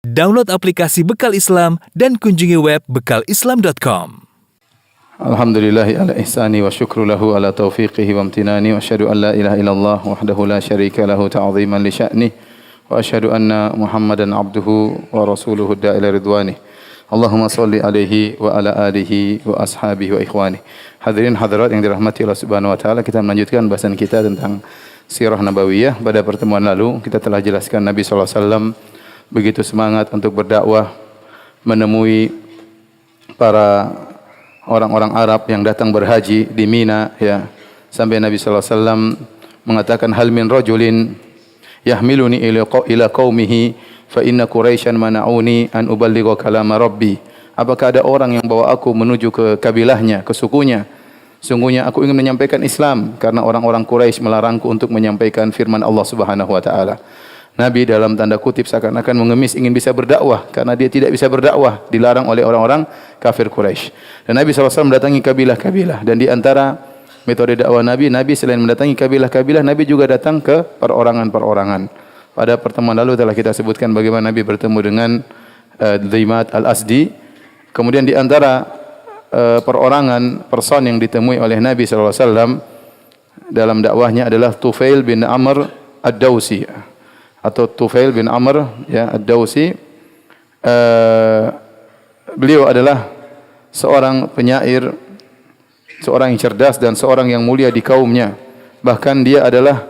Download aplikasi Bekal Islam dan kunjungi web bekalislam.com. Alhamdulillahi ala ihsani wa syukru lahu ala taufiqihi wa amtinani wa asyhadu an la ilaha illallah wahdahu la syarika lahu ta'ziman li sya'nih wa asyhadu anna Muhammadan abduhu wa rasuluhu da'ila ridwanih. Allahumma salli alaihi wa ala alihi wa ashabihi wa ikhwanih. Hadirin hadirat yang dirahmati Allah Subhanahu wa taala, kita melanjutkan bahasan kita tentang sirah nabawiyah. Pada pertemuan lalu kita telah jelaskan Nabi sallallahu alaihi wasallam begitu semangat untuk berdakwah, menemui para orang-orang Arab yang datang berhaji di Mina, ya. Sampai Nabi sallallahu alaihi wasallam mengatakan, hal min rajulin yahmiluni ila qaumihi fa inna quraisyan mana'uni an uballigha kalama rabbi. Apakah ada orang yang bawa aku menuju ke kabilahnya, ke sukunya? Sungguhnya aku ingin menyampaikan Islam karena orang-orang Quraisy melarangku untuk menyampaikan firman Allah Subhanahu wa taala. Nabi dalam tanda kutip seakan-akan mengemis ingin bisa berdakwah karena dia tidak bisa berdakwah, dilarang oleh orang-orang kafir Quraisy. Dan Nabi SAW mendatangi kabilah-kabilah, dan di antara metode dakwah Nabi selain mendatangi kabilah-kabilah, Nabi juga datang ke perorangan-perorangan. Pada pertemuan lalu telah kita sebutkan bagaimana Nabi bertemu dengan Dhimat al-Asdi. Kemudian di antara perorangan person yang ditemui oleh Nabi SAW dalam dakwahnya adalah Tufail bin Amr ad-Dawsi, atau Tufail bin Amr, ya, ad-Dawsi. Beliau adalah seorang penyair, seorang yang cerdas dan seorang yang mulia di kaumnya. Bahkan dia adalah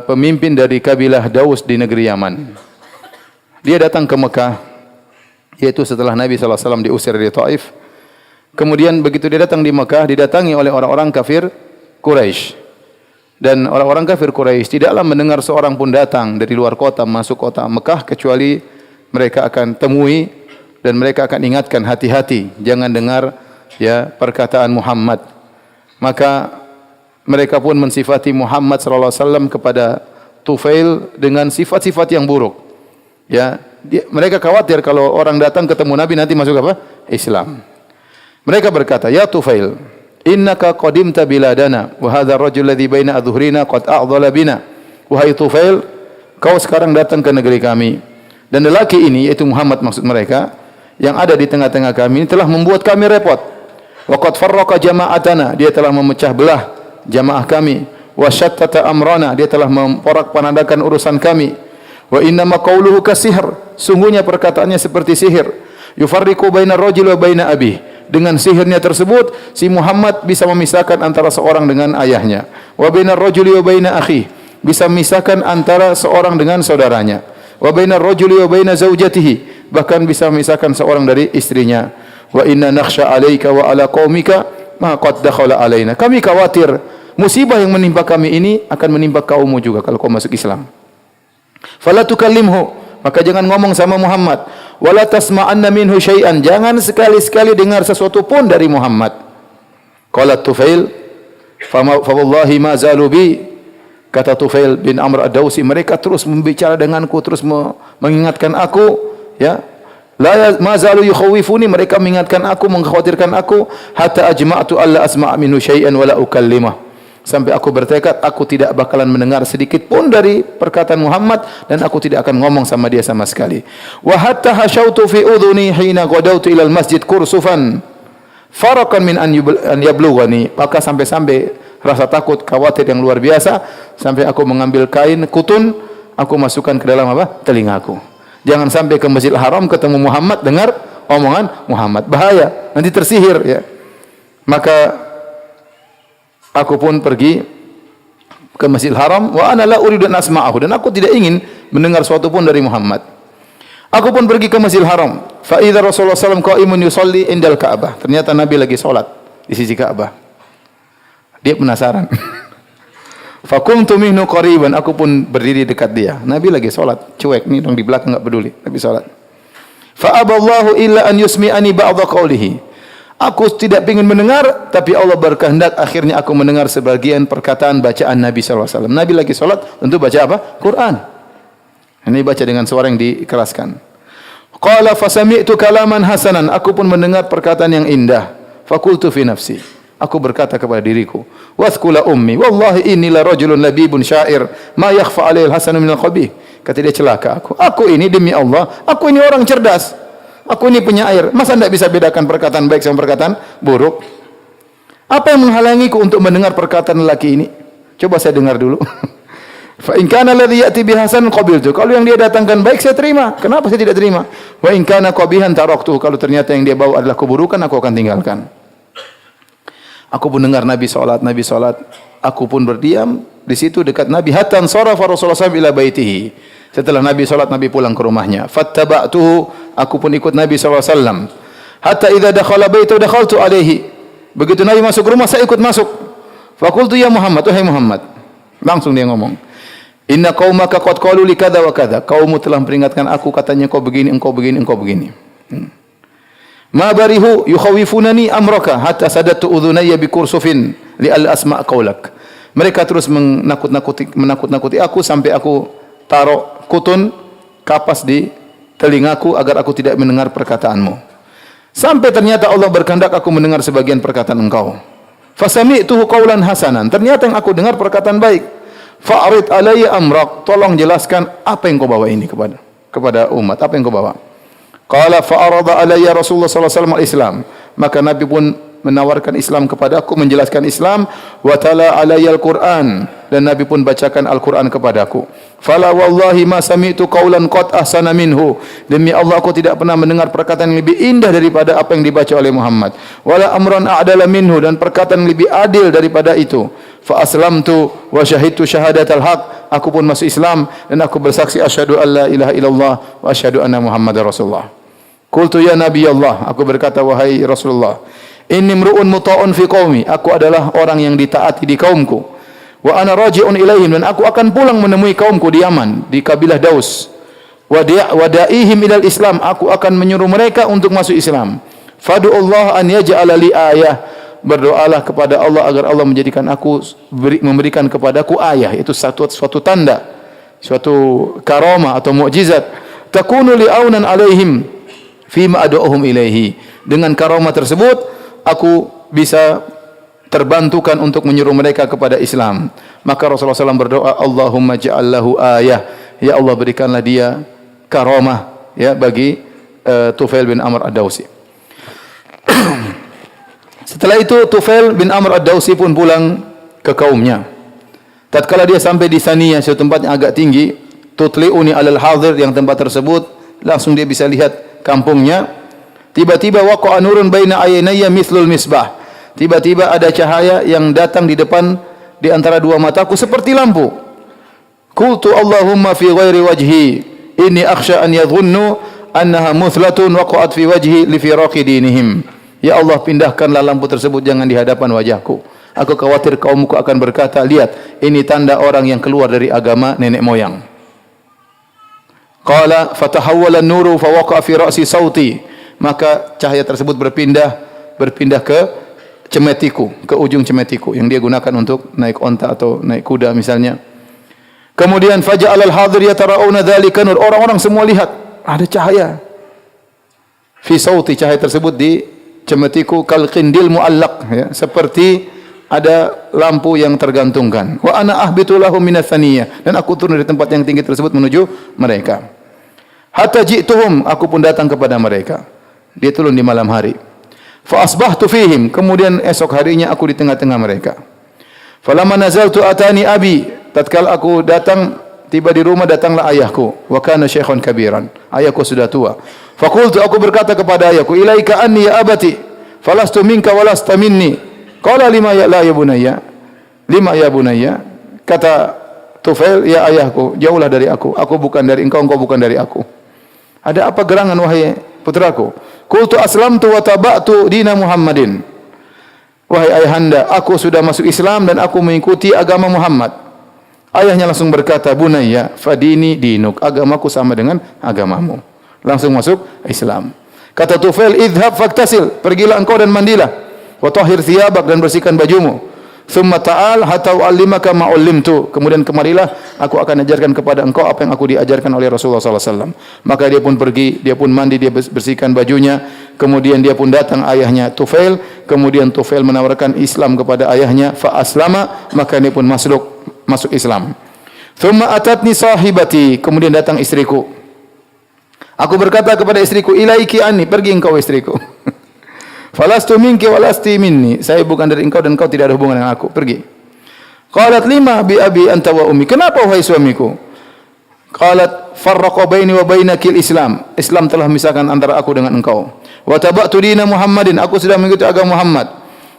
pemimpin dari kabilah Daus di negeri Yaman. Dia datang ke Mekah, yaitu setelah Nabi sallallahu alaihi wasallam diusir dari Taif. Kemudian begitu dia datang di Mekah, didatangi oleh orang-orang kafir Quraisy. Dan orang-orang kafir Quraisy tidaklah mendengar seorang pun datang dari luar kota masuk kota Mekah kecuali mereka akan temui dan mereka akan ingatkan, hati-hati, jangan dengar, ya, perkataan Muhammad. Maka mereka pun mensifati Muhammad sallallahu alaihi wasallam kepada Tufail dengan sifat-sifat yang buruk. Ya, mereka khawatir kalau orang datang ketemu Nabi nanti masuk apa? Islam. Mereka berkata, "Ya Tufail, innaka qadimta biladana wa hadha ar-rajul ladzi baina adh-dhuhrina qad a'dhala bina." Wahai Tufail, kau sekarang datang ke negeri kami, dan lelaki ini, yaitu Muhammad maksud mereka, yang ada di tengah-tengah kami ini telah membuat kami repot. Wa qad farraqa jama'atana, dia telah memecah belah jamaah kami. Wa syattata amrana, dia telah memporak-pandakan urusan kami. Wa inna ma qawluhu kasihr, sungguhnya perkataannya seperti sihir. Yufarriqu baina ar-rajuli wa baina abih, dengan sihirnya tersebut si Muhammad bisa memisahkan antara seorang dengan ayahnya. Wa bainar rajuli wa baina akhi, bisa memisahkan antara seorang dengan saudaranya. Wa bainar rajuli wa baina zaujatihi, bahkan bisa memisahkan seorang dari istrinya. Wa inna nakhsha 'alaika wa ala qaumika ma qad dakhala 'alaina. Kami khawatir musibah yang menimpa kami ini akan menimpa kaummu juga kalau kau masuk Islam. Fala tukallimhu, maka jangan ngomong sama Muhammad. Wala tasma'anna minhu syai'an, jangan sekali-sekali dengar sesuatu pun dari Muhammad. Qala Tufail, fa wallahi ma zalu bi. Kata Tufail bin Amr ad-Dawsi, mereka terus membicara denganku, terus mengingatkan aku, ya. La ma zalu yukhawifuni, mereka mengingatkan aku, mengkhawatirkan aku, hatta ajma'tu alla asma'a minhu syai'an wala ukallimah. Sampai aku bertekad aku tidak bakalan mendengar sedikit pun dari perkataan Muhammad dan aku tidak akan ngomong sama dia sama sekali. Wa hatta hasyautu fi udhuni hina ghadawtu ila al-masjid kursufan farakan min an yablughani. Maka sampai rasa takut, khawatir yang luar biasa, sampai aku mengambil kain kutun, aku masukkan ke dalam apa? Telingaku. Jangan sampai ke Masjidil Haram ketemu Muhammad, dengar omongan Muhammad, bahaya, nanti tersihir, ya. Maka aku pun pergi ke Masjidil Haram, wa ana la uridu an asma'ahu, dan aku tidak ingin mendengar sesuatu pun dari Muhammad. Aku pun pergi ke Masjidil Haram. Fa idza Rasulullah sallallahu alaihi wasallam qa'imun yusalli indal Ka'bah. Ternyata Nabi lagi salat di sisi Ka'bah. Dia penasaran. Fa qumtu minhu qariban, aku pun berdiri dekat dia. Nabi lagi salat, cuek nih dong di belakang, enggak peduli. Nabi salat. Fa aballahu illa an yusmi'ani ba'dha qawlihi. Aku tidak ingin mendengar, tapi Allah berkehendak akhirnya aku mendengar sebagian perkataan bacaan Nabi sallallahu alaihi wasallam. Nabi lagi salat, tentu baca apa? Quran. Ini baca dengan suara yang dikeraskan. Qala fasami'tu kalaman hasanan, aku pun mendengar perkataan yang indah. Faqultu fi nafsi, aku berkata kepada diriku, wathkula ummi, wallahi inni la rajulun labibun syair, ma yakhfa alaihi al-hasanu min al-qabih. Kata dia, celaka aku. Aku ini demi Allah, aku ini orang cerdas. Aku ini penyair. Masa tidak bisa bedakan perkataan baik sama perkataan buruk? Apa yang menghalangiku untuk mendengar perkataan lelaki ini? Coba saya dengar dulu. Fa in kana alladhi ya'ti bihasan qabiltu. Kalau yang dia datangkan baik saya terima. Kenapa saya tidak terima? Wa in kana qabihan taraktu. Kalau ternyata yang dia bawa adalah keburukan, aku akan tinggalkan. Aku pun dengar Nabi salat. Aku pun berdiam di situ dekat Nabi hatta sarafa Rasulullah SAW ila baitihi. Setelah Nabi salat, Nabi pulang ke rumahnya. Fattaba'tuhu, aku pun ikut Nabi SAW. Hatta idza dakhala baitahu dakhaltu alaihi. Begitu Nabi masuk rumah, saya ikut masuk. Faqultu ya Muhammad, wahai Muhammad. Langsung dia ngomong. Inna qaumaka qad qalu li kadza wa kadza. Kaummu telah memperingatkan aku, katanya engkau begini, engkau begini, engkau begini. Ma barihu yukhawifunani amraka hatta sadatu udhunayya bi kursufin li al asma' qaulak. Mereka terus menakut-nakuti aku sampai aku taruh kutun kapas di telingaku agar aku tidak mendengar perkataanmu. Sampai ternyata Allah berkehendak aku mendengar sebagian perkataan engkau. Fasami'tuhu qaulan hasanan. Ternyata yang aku dengar perkataan baik. Fa'rid alayya amrak. Tolong jelaskan apa yang kau bawa ini kepada umat. Apa yang kau bawa? Qala fa'arada alayya Rasulullah sallallahu alaihi wasallam al-Islam. Maka Nabi pun menawarkan Islam kepada aku, menjelaskan Islam. Wa tala alayya al-Quran. Dan Nabi pun bacakan Al-Quran kepadaku. Fala wallahi ma sami'tu qawlan qad ahsana minhu. Demi Allah aku tidak pernah mendengar perkataan yang lebih indah daripada apa yang dibaca oleh Muhammad. Wala amran a'dala minhu, dan perkataan yang lebih adil daripada itu. Fa aslamtu wa syahidtu syahadatal haq. Aku pun masuk Islam dan aku bersaksi asyhadu an la ilaha illallah wa asyhadu anna Muhammadar Rasulullah. Qultu ya Nabi Allah, aku berkata wahai Rasulullah, inni mru'un muta'un fi qaumi. Aku adalah orang yang ditaati di kaumku. Wa ana raji'un ilaihim, dan aku akan pulang menemui kaumku di Yaman, di kabilah Daus. Wa da'ihim ilal Islam, aku akan menyuruh mereka untuk masuk Islam. Fad'ullah an yaj'ala li ayah. Berdoalah kepada Allah agar Allah menjadikan aku, memberikan kepadaku ayah, itu suatu tanda, suatu karamah atau mukjizat. Takunu li'aunan alaihim fima ad'uhum ilaihi. Dengan karamah tersebut aku bisa terbantukan untuk menyuruh mereka kepada Islam. Maka Rasulullah SAW berdoa, Allahumma ja'al lahu ayah. Ya Allah, berikanlah dia karamah ya bagi Tufail bin Amr ad-Dausi. Setelah itu Tufail bin Amr ad-Dausi pun pulang ke kaumnya. Tatkala dia sampai di Saniyah, suatu tempat yang agak tinggi, tutli'uni alal hadir, yang tempat tersebut langsung dia bisa lihat kampungnya. Tiba-tiba waqa'a nurun baina aynayya mithlul misbah. Tiba-tiba ada cahaya yang datang di depan, di antara dua mataku seperti lampu. Qultu Allahumma fi ghairi wajhi inni akhsha an yadhunnu annaha muthlatun waqa'at fi wajhi li firaqi dinihim. Ya Allah, pindahkanlah lampu tersebut, jangan di hadapan wajahku. Aku khawatir kaumku akan berkata, lihat, ini tanda orang yang keluar dari agama nenek moyang. Qala fatahawwala an-nuru fa waqa'a fi ra'si sauti. Maka cahaya tersebut berpindah ke cemetiku, ke ujung cemetiku yang dia gunakan untuk naik onta atau naik kuda misalnya. Kemudian faja'al al-hadir yatara'una dzalika nur. Orang-orang semua lihat ada cahaya. Fi sauti, cahaya tersebut di cemetiku kal qindil muallaq, ya, seperti ada lampu yang tergantungkan. Wa ana ahbitu lahum minas saniyah, dan aku turun dari tempat yang tinggi tersebut menuju mereka. Hatta ji'tuhum, aku pun datang kepada mereka. Dia turun di malam hari. Fa asbahtu fihim, kemudian esok harinya aku di tengah-tengah mereka. Falamma nazaltu atani abi, tatkala aku datang, tiba di rumah, datanglah ayahku. Wa kana syaikhan kabiran, ayahku sudah tua. Faqultu, aku berkata kepada ayahku, ilaika anni ya abati, falastu minka walasta minni. Qala lima ya la ya bunayya. Lima ya bunayya. Kata Tufail, ya ayahku, jauhlah dari aku bukan dari engkau, engkau bukan dari aku. Ada apa gerangan wahai putraku? Qultu aslamtu wa taba'tu dina Muhammadin. Wahai ayahanda, aku sudah masuk Islam dan aku mengikuti agama Muhammad. Ayahnya langsung berkata, bunayya fadini dinuk, agamaku sama dengan agamamu. Langsung masuk Islam. Kata Tufail, idhab faktasil, pergilah engkau dan mandilah. Wa tahhir thiyabak, dan bersihkan bajumu. Thumma ta'al hatta u'allimaka ma 'ullimtu. Kemudian kemarilah, aku akan ajarkan kepada engkau apa yang aku diajarkan oleh Rasulullah sallallahu alaihi wasallam. Maka dia pun pergi, dia pun mandi, dia bersihkan bajunya. Kemudian dia pun datang ayahnya Tufail. Kemudian Tufail menawarkan Islam kepada ayahnya, fa aslama, maka dia pun masuk Islam. Thumma atatni sahibati, kemudian datang istriku. Aku berkata kepada istriku, ilaiki anni, pergi engkau istriku. Falastu minki walasti minni, saya bukan dari engkau dan engkau tidak ada hubungan dengan aku, pergi. Qalat lima bi abi anta wa ummi, kenapa wahai suamiku? Qalat farraqa baini wa bainakil Islam, Islam telah memisahkan antara aku dengan engkau. Wa taba'tu dina Muhammadin, aku sudah mengikuti agama Muhammad.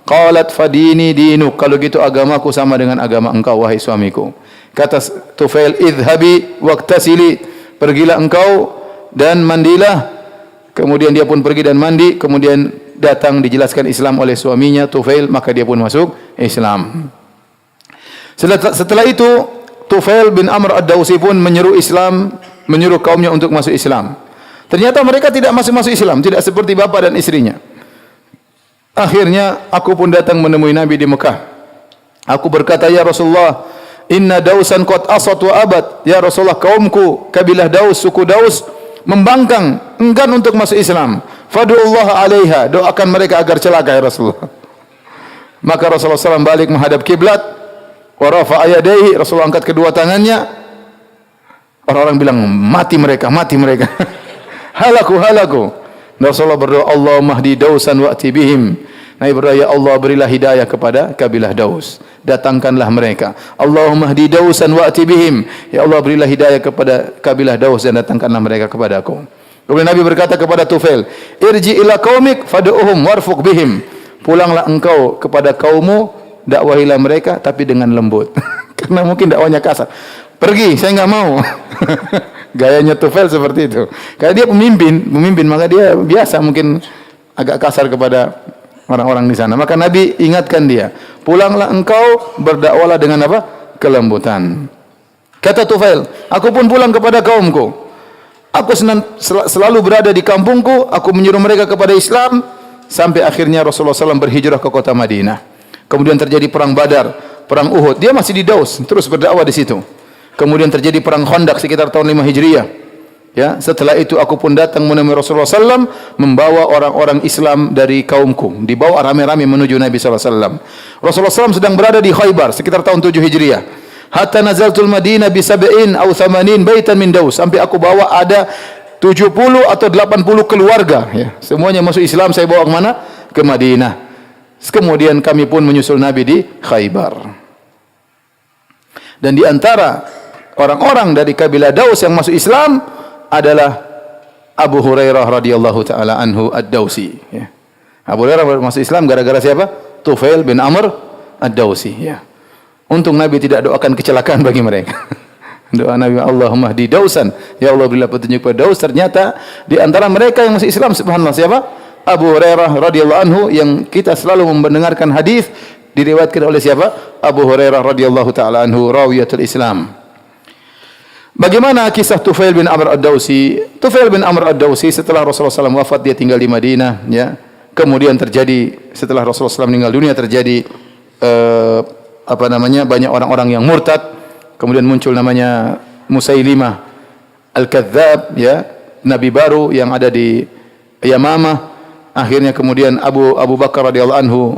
Qalat fadini dinuk, kalau gitu agamaku sama dengan agama engkau wahai suamiku. Kata Tufail, idhabi waqtasili, pergilah engkau dan mandilah. Kemudian dia pun pergi dan mandi, kemudian datang dijelaskan Islam oleh suaminya Tufail, maka dia pun masuk Islam. Setelah itu Tufail bin Amr ad-Dawsi pun menyeru Islam, menyuruh kaumnya untuk masuk Islam. Ternyata mereka tidak masuk Islam, tidak seperti bapa dan istrinya. Akhirnya aku pun datang menemui Nabi di Mekah. Aku berkata, ya Rasulullah, inna Dausan qad asat wa abad. Ya Rasulullah, kaumku, kabilah Daus, suku Daus membangkang, enggan untuk masuk Islam. Fad'ullah alaiha, doakan mereka agar celaka ya Rasulullah. Maka Rasulullah SAW balik menghadap kiblat, wa rafa'a yadayhi, Rasulullah angkat kedua tangannya. Orang-orang bilang, mati mereka, mati mereka. Halaku, halaku. Rasulullah berdoa, Allahumma hdi Dausan wa'ti bihim. Nabi berdoa, ya Allah berilah hidayah kepada kabilah Daus, datangkanlah mereka. Allahumma hdi Dausan wa'ti bihim. Ya Allah berilah hidayah kepada kabilah Daus dan datangkanlah mereka kepada aku. Kemudian Nabi berkata kepada Tufail, irji ila qaumik fad'uhum warfuq bihim. Pulanglah engkau kepada kaummu, dakwahilah mereka tapi dengan lembut. Karena mungkin dakwanya kasar. Pergi, saya enggak mau. Gayanya Tufail seperti itu. Karena dia pemimpin maka dia biasa mungkin agak kasar kepada orang-orang di sana. Maka Nabi ingatkan dia, pulanglah engkau, berdakwalah dengan apa? Kelembutan. Kata Tufail, aku pun pulang kepada kaumku. Aku selalu berada di kampungku, aku menyuruh mereka kepada Islam, sampai akhirnya Rasulullah SAW berhijrah ke kota Madinah. Kemudian terjadi perang Badar, perang Uhud. Dia masih di Daus, terus berdakwah di situ. Kemudian terjadi perang Khandaq sekitar tahun 5 Hijriah. Ya, setelah itu aku pun datang menemui Rasulullah SAW, membawa orang-orang Islam dari kaumku, dibawa rame-rame menuju Nabi SAW. Rasulullah SAW sedang berada di Khaybar sekitar tahun 7 Hijriah. Hatta nazaltul Madinah bi sab'in aw 80 baitan min Daus, sampai aku bawa ada 70 atau 80 keluarga, ya. Semuanya masuk Islam, saya bawa ke mana? Ke Madinah. Kemudian kami pun menyusul Nabi di Khaybar. Dan di antara orang-orang dari kabilah Daus yang masuk Islam adalah Abu Hurairah radhiyallahu taala anhu ad-Dausi, ya. Abu Hurairah masuk Islam gara-gara siapa? Tufail bin Amr ad-Dausi, ya. Untung Nabi tidak doakan kecelakaan bagi mereka. Doa Nabi, Allahumma hdi Dausan, ya Allah berilah petunjuk kepada Daus. Ternyata di antara mereka yang masuk Islam, subhanallah, siapa? Abu Hurairah radhiyallahu anhu, yang kita selalu mendengarkan hadis diriwayatkan oleh siapa? Abu Hurairah radhiyallahu taala anhu, rawiyatul Islam. Bagaimana kisah Tufail bin Amr ad-Dausi? Tufail bin Amr ad-Dausi setelah Rasulullah SAW wafat, dia tinggal di Madinah, ya. Kemudian terjadi setelah Rasulullah SAW meninggal dunia terjadi banyak orang-orang yang murtad. Kemudian muncul namanya Musailimah Al-Kadzdzab, ya, nabi baru yang ada di Yamamah. Akhirnya kemudian Abu Bakar radhiyallahu anhu,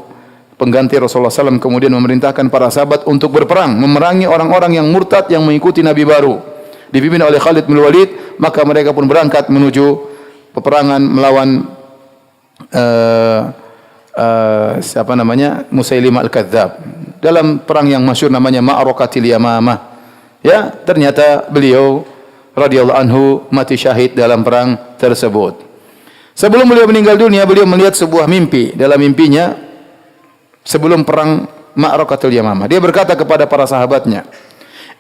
pengganti Rasulullah SAW, kemudian memerintahkan para sahabat untuk berperang, memerangi orang-orang yang murtad yang mengikuti nabi baru, dipimpin oleh Khalid bin Walid. Maka mereka pun berangkat menuju peperangan melawan Musailimah Al-Kadzdzab dalam perang yang masyhur namanya Ma'rakatil Yamamah. Ya, ternyata beliau radhiyallahu anhu mati syahid dalam perang tersebut. Sebelum beliau meninggal dunia, beliau melihat sebuah mimpi. Dalam mimpinya sebelum perang Ma'rakatil Yamamah, dia berkata kepada para sahabatnya,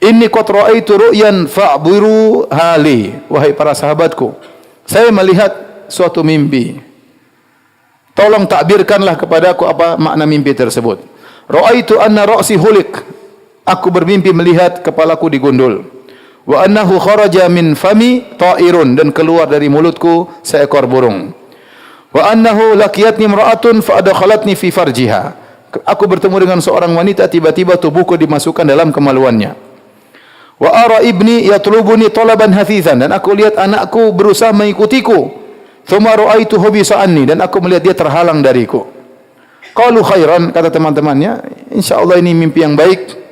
inni qad ra'aitu ru'yan fa'biru hali. Wahai para sahabatku, saya melihat suatu mimpi. Tolong takbirkanlah kepadaku apa makna mimpi tersebut. Ra'aitu anna ra'si hulik. Aku bermimpi melihat kepalaku digundul. Wa annahu kharaja min fami ta'irun, dan keluar dari mulutku seekor burung. Wa annahu laqiyatni imra'atun fa adkhalatni fi farjiha. Aku bertemu dengan seorang wanita, tiba-tiba tubuhku dimasukkan dalam kemaluannya. Wa ara ibni yatlubuni talaban hafizan, dan aku lihat anakku berusaha mengikutiku. Thumma ra'aituhu bisa'anni, dan aku melihat dia terhalang dariku. Qalu khairan, kata teman-temannya, insyaallah ini mimpi yang baik.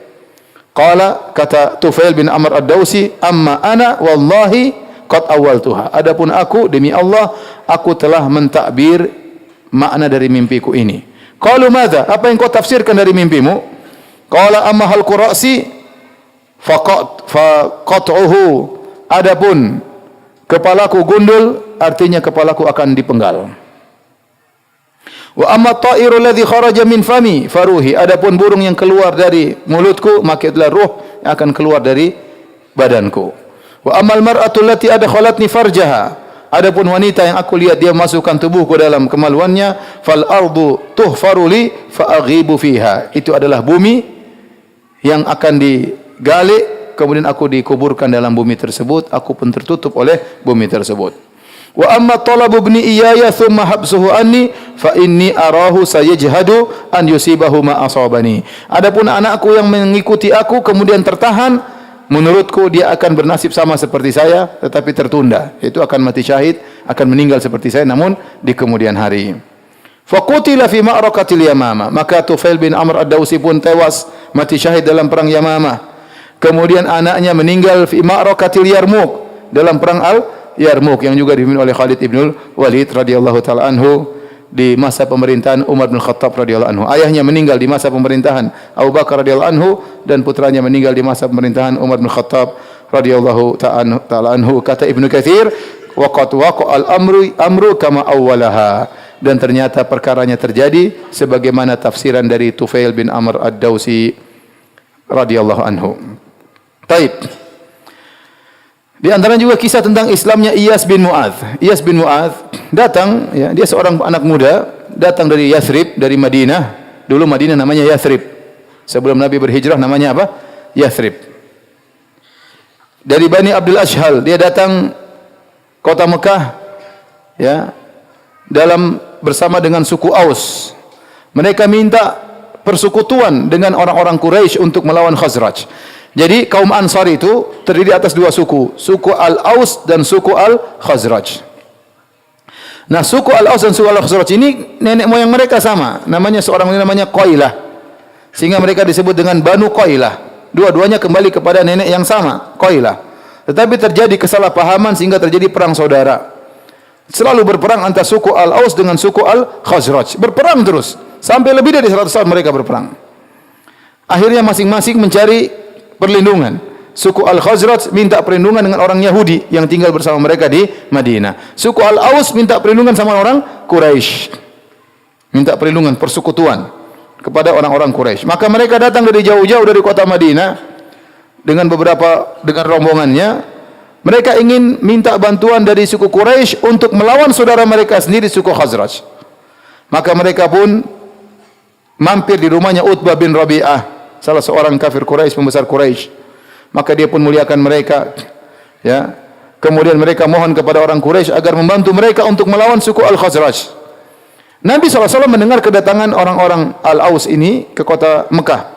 Qala, kata Tufail bin Amr ad-Dawsi, amma ana wallahi qad awaltuha. Adapun aku, demi Allah, aku telah mentakbir makna dari mimpiku ini. Qalu madza? Apa yang kau tafsirkan dari mimpimu? Qala amma halqu ra'si faqat'uhu. Adapun kepalaku gundul, artinya kepalaku akan dipenggal. Wa amma ta'iru alladhi kharaja min fami faruhi. Adapun burung yang keluar dari mulutku, maka itulah ruh yang akan keluar dari badanku. Wa ammal mar'atu allati adkhalatni farjaha. Adapun wanita yang aku lihat dia masukkan tubuhku dalam kemaluannya, fal ardu tuhfaru li fa aghibu fiha. Itu adalah bumi yang akan digali, kemudian aku dikuburkan dalam bumi tersebut, aku pun tertutup oleh bumi tersebut. Wa amma talabu ibni iyaya thumma habsuhu anni fa inni arahu sayajhadu an yusibahu ma asabani. Adapun anakku yang mengikuti aku kemudian tertahan, menurutku dia akan bernasib sama seperti saya tetapi tertunda, yaitu akan mati syahid, akan meninggal seperti saya namun di kemudian hari. Faqutila fi ma'rakatil Yamamah. Maka Tufail bin Amr ad-Dawsi pun tewas mati syahid dalam perang Yamamah. Kemudian anaknya meninggal fi ma'rakatil Yarmuk, dalam perang Yarmuk yang juga dipimpin oleh Khalid ibn Walid radhiyallahu taala anhu di masa pemerintahan Umar bin Khattab radhiyallahu anhu. Ayahnya meninggal di masa pemerintahan Abu Bakar radhiyallahu anhu dan putranya meninggal di masa pemerintahan Umar bin Khattab radhiyallahu taala anhu. Kata Ibnu Katsir, waqat waqa'al amru kama awwalaha. Dan ternyata perkaranya terjadi sebagaimana tafsiran dari Tufail bin Amr ad-Dawsi radhiyallahu anhu. Taib. Di antara juga kisah tentang Islamnya Iyas bin Mu'adz. Iyas bin Mu'adz datang, ya, dia seorang anak muda, datang dari Yathrib, dari Madinah. Dulu Madinah namanya Yathrib. Sebelum Nabi berhijrah namanya apa? Yathrib. Dari Bani Abdul Ashhal, dia datang kota Mekah, ya, bersama dengan suku Aus. Mereka minta persekutuan dengan orang-orang Quraisy untuk melawan Khazraj. Jadi kaum Ansar itu terdiri atas dua suku, suku Al-Aus dan suku Al-Khazraj. Nah, suku Al-Aus dan suku Al-Khazraj ini nenek moyang mereka sama, seorang namanya Qailah. Sehingga mereka disebut dengan Banu Qailah. Dua-duanya kembali kepada nenek yang sama, Qailah. Tetapi terjadi kesalahpahaman sehingga terjadi perang saudara. Selalu berperang antara suku Al-Aus dengan suku Al-Khazraj. Berperang terus sampai lebih dari 100 tahun mereka berperang. Akhirnya masing-masing mencari perlindungan. Suku Al-Khazraj minta perlindungan dengan orang Yahudi yang tinggal bersama mereka di Madinah. Suku Al-Aus minta perlindungan sama orang Quraisy. Minta perlindungan, persekutuan kepada orang-orang Quraisy. Maka mereka datang dari jauh-jauh dari kota Madinah dengan rombongannya. Mereka ingin minta bantuan dari suku Quraisy untuk melawan saudara mereka sendiri, suku Khazraj. Maka mereka pun mampir di rumahnya Utbah bin Rabi'ah, salah seorang kafir Quraisy, pembesar Quraisy. Maka dia pun muliakan mereka, ya. Kemudian mereka mohon kepada orang Quraisy agar membantu mereka untuk melawan suku Al-Khazraj. Nabi SAW mendengar kedatangan orang-orang Al-Aus ini ke kota Mekah.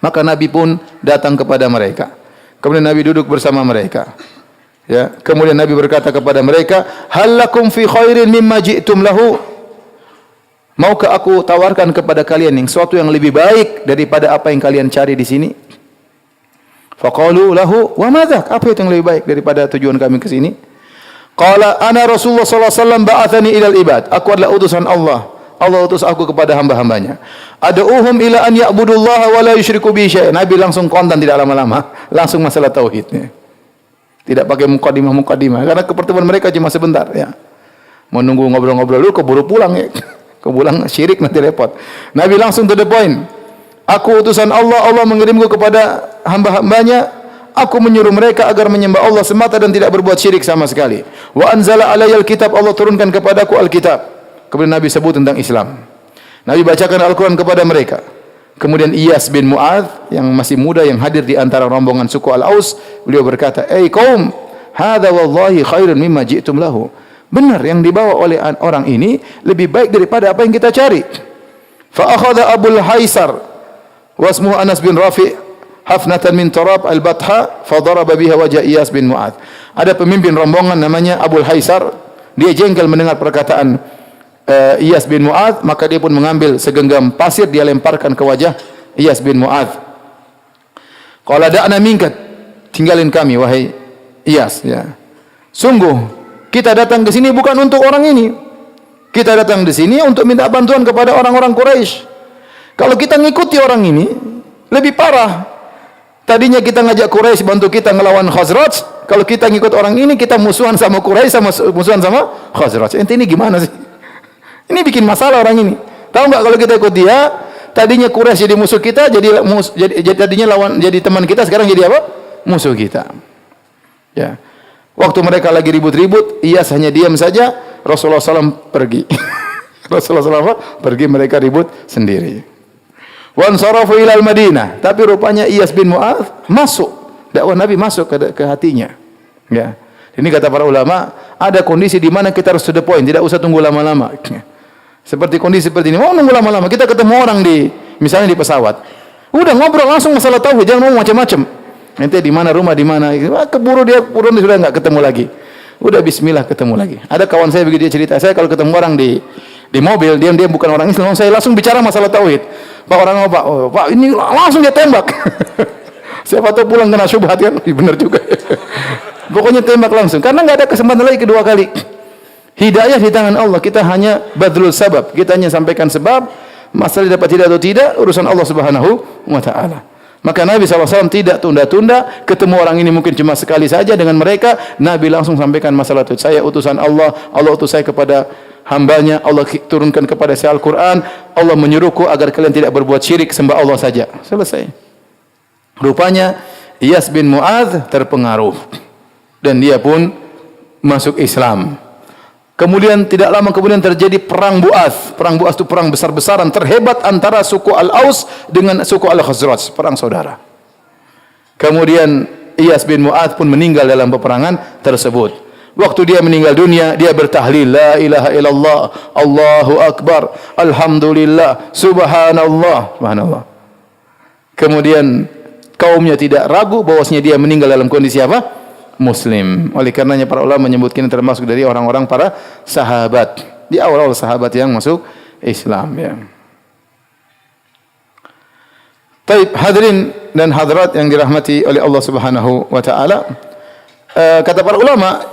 Maka Nabi pun datang kepada mereka. Kemudian Nabi duduk bersama mereka. Ya. Kemudian Nabi berkata kepada mereka, "Hal lakum fi khairin mimma ji'tum lahu?" Maukah aku tawarkan kepada kalian sesuatu yang lebih baik daripada apa yang kalian cari di sini? Faqalu lahu, "Wa madza?" Apa itu yang lebih baik daripada tujuan kami ke sini? Qala, "Ana Rasulullah sallallahu alaihi wasallam ba'athani ilal ibad." Aku adalah utusan Allah. Allah utus aku kepada hamba-hambanya. Ad'uhum ila an ya'budullaha wa la yusyriku bihi syai'an. Nabi langsung kontan, tidak lama-lama, langsung masalah tauhidnya. Tidak pakai mukadimah karena pertemuan mereka cuma sebentar, ya. Mau nunggu ngobrol-ngobrol dulu, keburu pulang, ya. Kebulang syirik nanti repot. Nabi langsung to the point. Aku utusan Allah, Allah mengirimku kepada hamba-hambanya. Aku menyuruh mereka agar menyembah Allah semata dan tidak berbuat syirik sama sekali. Wa anzala alayyal kitab, Allah turunkan kepadaku Alkitab. Kemudian Nabi sebut tentang Islam. Nabi bacakan Al-Quran kepada mereka. Kemudian Iyas bin Mu'adz yang masih muda yang hadir di antara rombongan suku Al-Aus, beliau berkata, "Ei kaum, hadza wallahi khairun mimma ji'tum lahu." Benar yang dibawa oleh orang ini lebih baik daripada apa yang kita cari. Fa akhadha Abul Haisar wasmuhu Anas bin Rafi' hafnatan min turab al-batha fa daraba biha wajah Iyas bin Mu'adz. Ada pemimpin rombongan namanya Abul Haisar, dia jengkel mendengar perkataan Iyas bin Mu'adz, maka dia pun mengambil segenggam pasir, dia lemparkan ke wajah Iyas bin Mu'adz. Qala da'na minka, tinggalin kami wahai Iyas, ya. Sungguh kita datang ke sini bukan untuk orang ini. Kita datang di sini untuk minta bantuan kepada orang-orang Quraisy. Kalau kita ngikuti orang ini lebih parah. Tadinya kita ngajak Quraisy bantu kita ngelawan Khazraj. Kalau kita ngikut orang ini kita musuhan sama Quraisy, sama musuhan sama Khazraj. Ente ini gimana sih? Ini bikin masalah orang ini. Tahu enggak kalau kita ikut dia, tadinya Quraisy jadi musuh kita, jadi tadinya lawan, jadi teman kita, sekarang jadi apa? Musuh kita. Ya. Waktu mereka lagi ribut-ribut, Iyas hanya diam saja, Rasulullah SAW pergi. Rasulullah SAW pergi, mereka ribut sendiri. Wan sarafu ilal Madinah, tapi rupanya Iyas bin Mu'adz masuk, dakwah Nabi masuk ke hatinya. Ya. Ini kata para ulama, ada kondisi di mana kita harus to the point, tidak usah tunggu lama-lama. Seperti kondisi seperti ini, mau nunggu lama-lama, kita ketemu orang misalnya di pesawat. Udah ngobrol langsung masalah tauhid, jangan ngomong macam-macam. Nanti di mana rumah di mana, keburu dia sudah enggak ketemu lagi. Udah bismillah ketemu lagi. Ada kawan saya begitu dia cerita, saya kalau ketemu orang di mobil, dia bukan orang Islam, saya langsung bicara masalah tauhid. Pak orang apa? Oh, Pak ini langsung dia tembak. Siapa tahu pulang kena syubhat kan? Benar juga. Pokoknya tembak langsung, karena enggak ada kesempatan lagi kedua kali. Hidayah di tangan Allah, kita hanya badlul sabab, kita hanya sampaikan sebab, masalah dapat tidak atau tidak, urusan Allah Subhanahu wa taala. Maka Nabi SAW tidak tunda-tunda, ketemu orang ini mungkin cuma sekali saja dengan mereka, Nabi langsung sampaikan masalah itu. Saya utusan Allah, Allah utus saya kepada hambanya, Allah turunkan kepada saya Al-Quran, Allah menyuruhku agar kalian tidak berbuat syirik, sembah Allah saja. Selesai. Rupanya Iyas bin Mu'adz terpengaruh dan dia pun masuk Islam. Kemudian tidak lama kemudian terjadi perang Bu'ats. Perang Bu'ats itu perang besar-besaran terhebat antara suku Al-Aus dengan suku Al-Khazraj, perang saudara. Kemudian Iyas bin Mu'adz pun meninggal dalam peperangan tersebut. Waktu dia meninggal dunia, dia bertahlil la ilaha illallah, Allahu akbar, alhamdulillah, subhanallah, subhanallah. Kemudian kaumnya tidak ragu bahwasanya dia meninggal dalam kondisi apa? Muslim. Oleh karenanya para ulama menyebutkan termasuk dari orang-orang para sahabat. Di awal-awal sahabat yang masuk Islam, ya. Baik, hadirin dan hadirat yang dirahmati oleh Allah Subhanahu wa taala. Kata para ulama,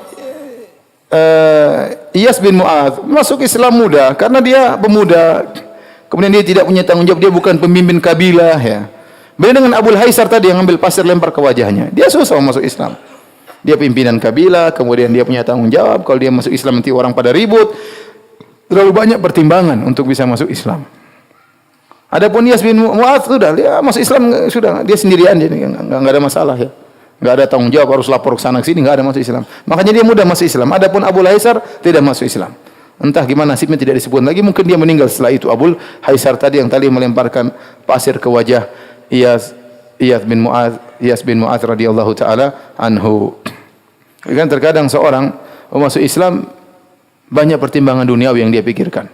Iyas bin Mu'adz masuk Islam muda karena dia pemuda. Kemudian dia tidak punya tanggung jawab, dia bukan pemimpin kabilah, ya. Beda dengan Abul Haisar tadi yang ambil pasir lempar ke wajahnya. Dia susah masuk Islam. Dia pimpinan kabilah, kemudian dia punya tanggung jawab. Kalau dia masuk Islam nanti orang pada ribut. Terlalu banyak pertimbangan untuk bisa masuk Islam. Adapun Iyas bin Mu'adz sudah dia masuk Islam sudah, dia sendirian, jadi enggak ada masalah, ya. Enggak ada tanggung jawab harus lapor ke sana ke sini, enggak ada masuk Islam. Makanya dia mudah masuk Islam. Adapun Abul Haisar tidak masuk Islam. Entah gimana nasibnya tidak disebut lagi, mungkin dia meninggal setelah itu. Abul Haisar tadi yang tadi melemparkan pasir ke wajah Iyas bin Mu'adz radhiyallahu taala anhu. Kan terkadang seorang masuk Islam banyak pertimbangan duniawi yang dia pikirkan.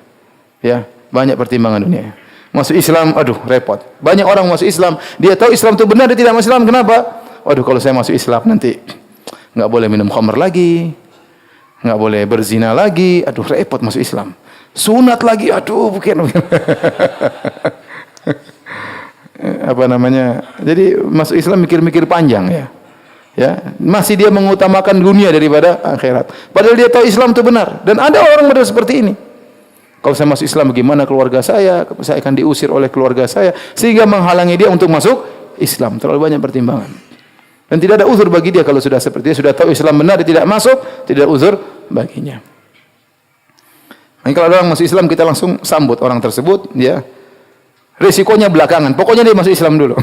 Ya, banyak pertimbangan dunia. Masuk Islam, aduh repot. Banyak orang masuk Islam, dia tahu Islam itu benar, dia tidak masuk Islam. Kenapa? Waduh, kalau saya masuk Islam nanti enggak boleh minum khamr lagi, enggak boleh berzina lagi. Aduh, repot masuk Islam. Sunat lagi, aduh bukan. Apa namanya? Jadi masuk Islam mikir-mikir panjang, ya. Ya, masih dia mengutamakan dunia daripada akhirat. Padahal dia tahu Islam itu benar. Dan ada orang model seperti ini. Kalau saya masuk Islam bagaimana keluarga saya akan diusir oleh keluarga saya, sehingga menghalangi dia untuk masuk Islam. Terlalu banyak pertimbangan. Dan tidak ada uzur bagi dia kalau sudah seperti dia sudah tahu Islam benar, dia tidak masuk, tidak ada uzur baginya. Maka kalau orang masuk Islam kita langsung sambut orang tersebut, ya. Risikonya belakangan. Pokoknya dia masuk Islam dulu.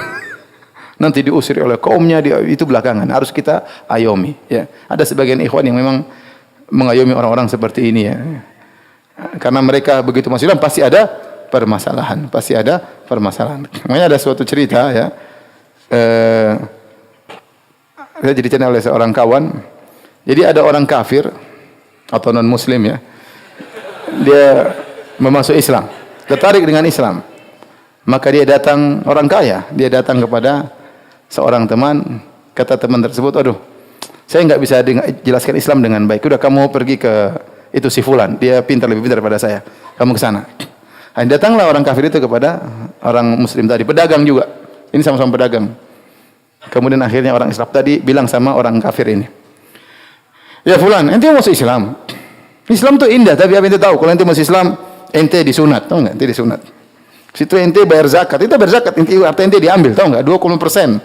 Nanti diusir oleh kaumnya, dia itu belakangan. Harus kita ayomi, ya. Ada sebagian ikhwan yang memang mengayomi orang-orang seperti ini, ya. Karena mereka begitu masuk Islam pasti ada permasalahan, pasti ada permasalahan. Makanya ada suatu cerita, ya. Saya ceritakan oleh seorang kawan. Jadi ada orang kafir atau non muslim, ya. Dia memasuk Islam, tertarik dengan Islam. Maka dia datang, orang kaya, dia datang kepada seorang teman, kata teman tersebut, aduh, saya enggak bisa jelaskan Islam dengan baik. Udah kamu pergi ke itu si fulan, dia lebih pintar daripada saya. Kamu ke sana. Dan datanglah orang kafir itu kepada orang muslim tadi, pedagang juga. Ini sama-sama pedagang. Kemudian akhirnya orang Islam tadi bilang sama orang kafir ini, "Ya fulan, ente masuk Islam. Islam tuh indah, tapi apa ente tahu kalau ente masuk Islam, ente disunat, tahu enggak? Ente disunat. Situ ente bayar zakat, itu bayar zakat, harta ente diambil, tahu enggak? 20%.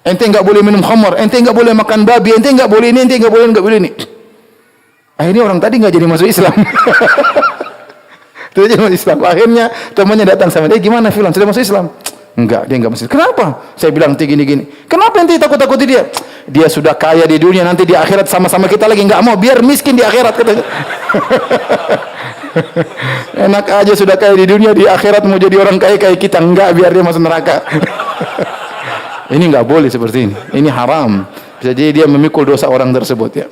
Ente enggak boleh minum khamar, ente enggak boleh makan babi, ente enggak boleh ini, ente enggak boleh ini." Akhirnya orang tadi enggak jadi masuk Islam. Tidak jadi masuk Islam. Akhirnya temannya datang sama dia, "Gimana Fulan, sudah masuk Islam?" Enggak, dia enggak masuk. "Kenapa?" Saya bilang gini-gini. "Kenapa ente takut-takuti dia?" "Dia sudah kaya di dunia, nanti di akhirat sama-sama kita lagi, enggak mau, biar miskin di akhirat," katanya. Enak aja sudah kaya di dunia, di akhirat mau jadi orang kaya kayak kita, enggak, biar dia masuk neraka. Ini enggak boleh seperti ini. Ini haram. Bisa jadi dia memikul dosa orang tersebut ya.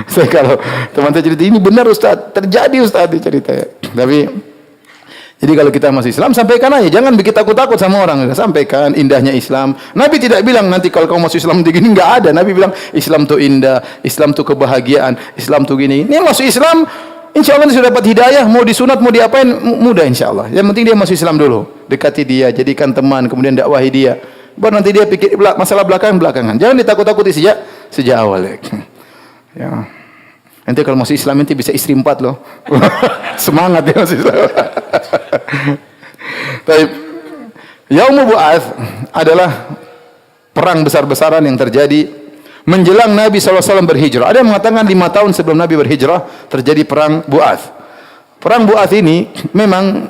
Saya kalau teman-teman cerita ini benar Ustaz, terjadi Ustaz cerita ya. Tapi jadi kalau kita masuk Islam, sampaikan aja, jangan bikin takut-takut sama orang. Sampaikan indahnya Islam. Nabi tidak bilang nanti kalau kamu masuk Islam begini, enggak ada. Nabi bilang Islam itu indah, Islam itu kebahagiaan, Islam itu gini. Ini masuk Islam, insya Allah sudah dapat hidayah, mau disunat, mau diapain, mudah insya Allah. Yang penting dia masuk Islam dulu, dekati dia, jadikan teman, kemudian dakwahi dia. Baru nanti dia pikir masalah belakangan. Jangan ditakut-takuti sejak awal. Ya. Nanti kalau masuk Islam nanti bisa istri 4 loh. Semangat dia masuk Islam. Baik. Yaumul Bu'ats adalah perang besar-besaran yang terjadi menjelang Nabi SAW berhijrah. Ada yang mengatakan 5 tahun sebelum Nabi berhijrah terjadi perang Bu'ats. Perang Bu'ats ini memang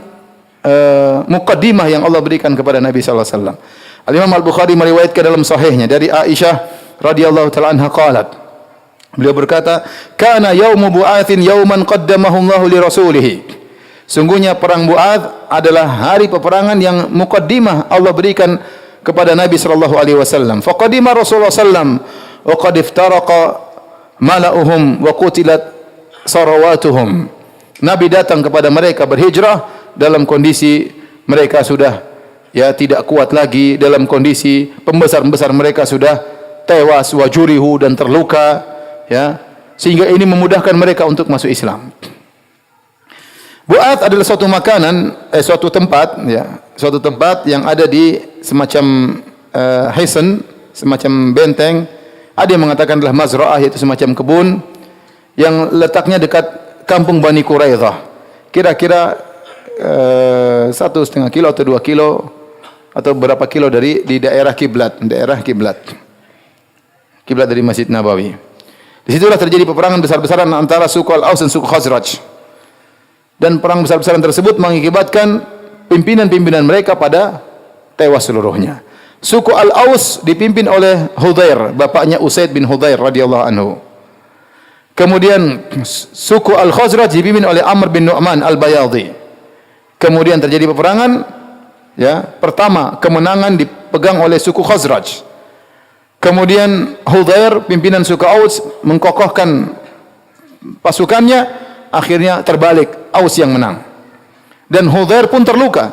muqaddimah yang Allah berikan kepada Nabi SAW. Al-Imam Al-Bukhari meriwayatkan dalam sahihnya dari Aisyah radhiyallahu ta'ala anha qalat. Beliau berkata, "Kana yaumu Bu'atsin yauman qaddamahu Allah li rasulih." Sungguhnya perang Bu'ats adalah hari peperangan yang muqaddimah Allah berikan kepada Nabi sallallahu alaihi wasallam. Faqadima Rasulullah sallam wa qad iftaraqa mala'uhum wa qutilat sarawatuhum. Nabi datang kepada mereka berhijrah dalam kondisi mereka sudah tidak kuat lagi, dalam kondisi pembesar-pembesar mereka sudah tewas wa jurihu dan terluka. Sehingga ini memudahkan mereka untuk masuk Islam. Bu'ats adalah suatu makanan, suatu tempat yang ada di semacam hisan, semacam benteng. Ada yang mengatakan adalah mazra'ah, yaitu semacam kebun yang letaknya dekat kampung Bani Quraidah. Kira-kira 1,5 kilo atau 2 kilo atau berapa kilo di daerah kiblat dari Masjid Nabawi. Di situlah terjadi peperangan besar-besaran antara suku Al-Aus dan suku Khazraj. Dan perang besar-besaran tersebut mengakibatkan pimpinan-pimpinan mereka pada tewas seluruhnya. Suku Al-Aus dipimpin oleh Hudzair, bapaknya Usaid bin Hudzair radhiyallahu anhu. Kemudian suku Al-Khazraj dipimpin oleh Amr bin Nu'man Al-Bayadhi. Kemudian terjadi peperangan, pertama kemenangan dipegang oleh suku Khazraj. Kemudian Hudzair, pimpinan suku Aus, mengkokohkan pasukannya, akhirnya terbalik, Aus yang menang. Dan Hudzair pun terluka.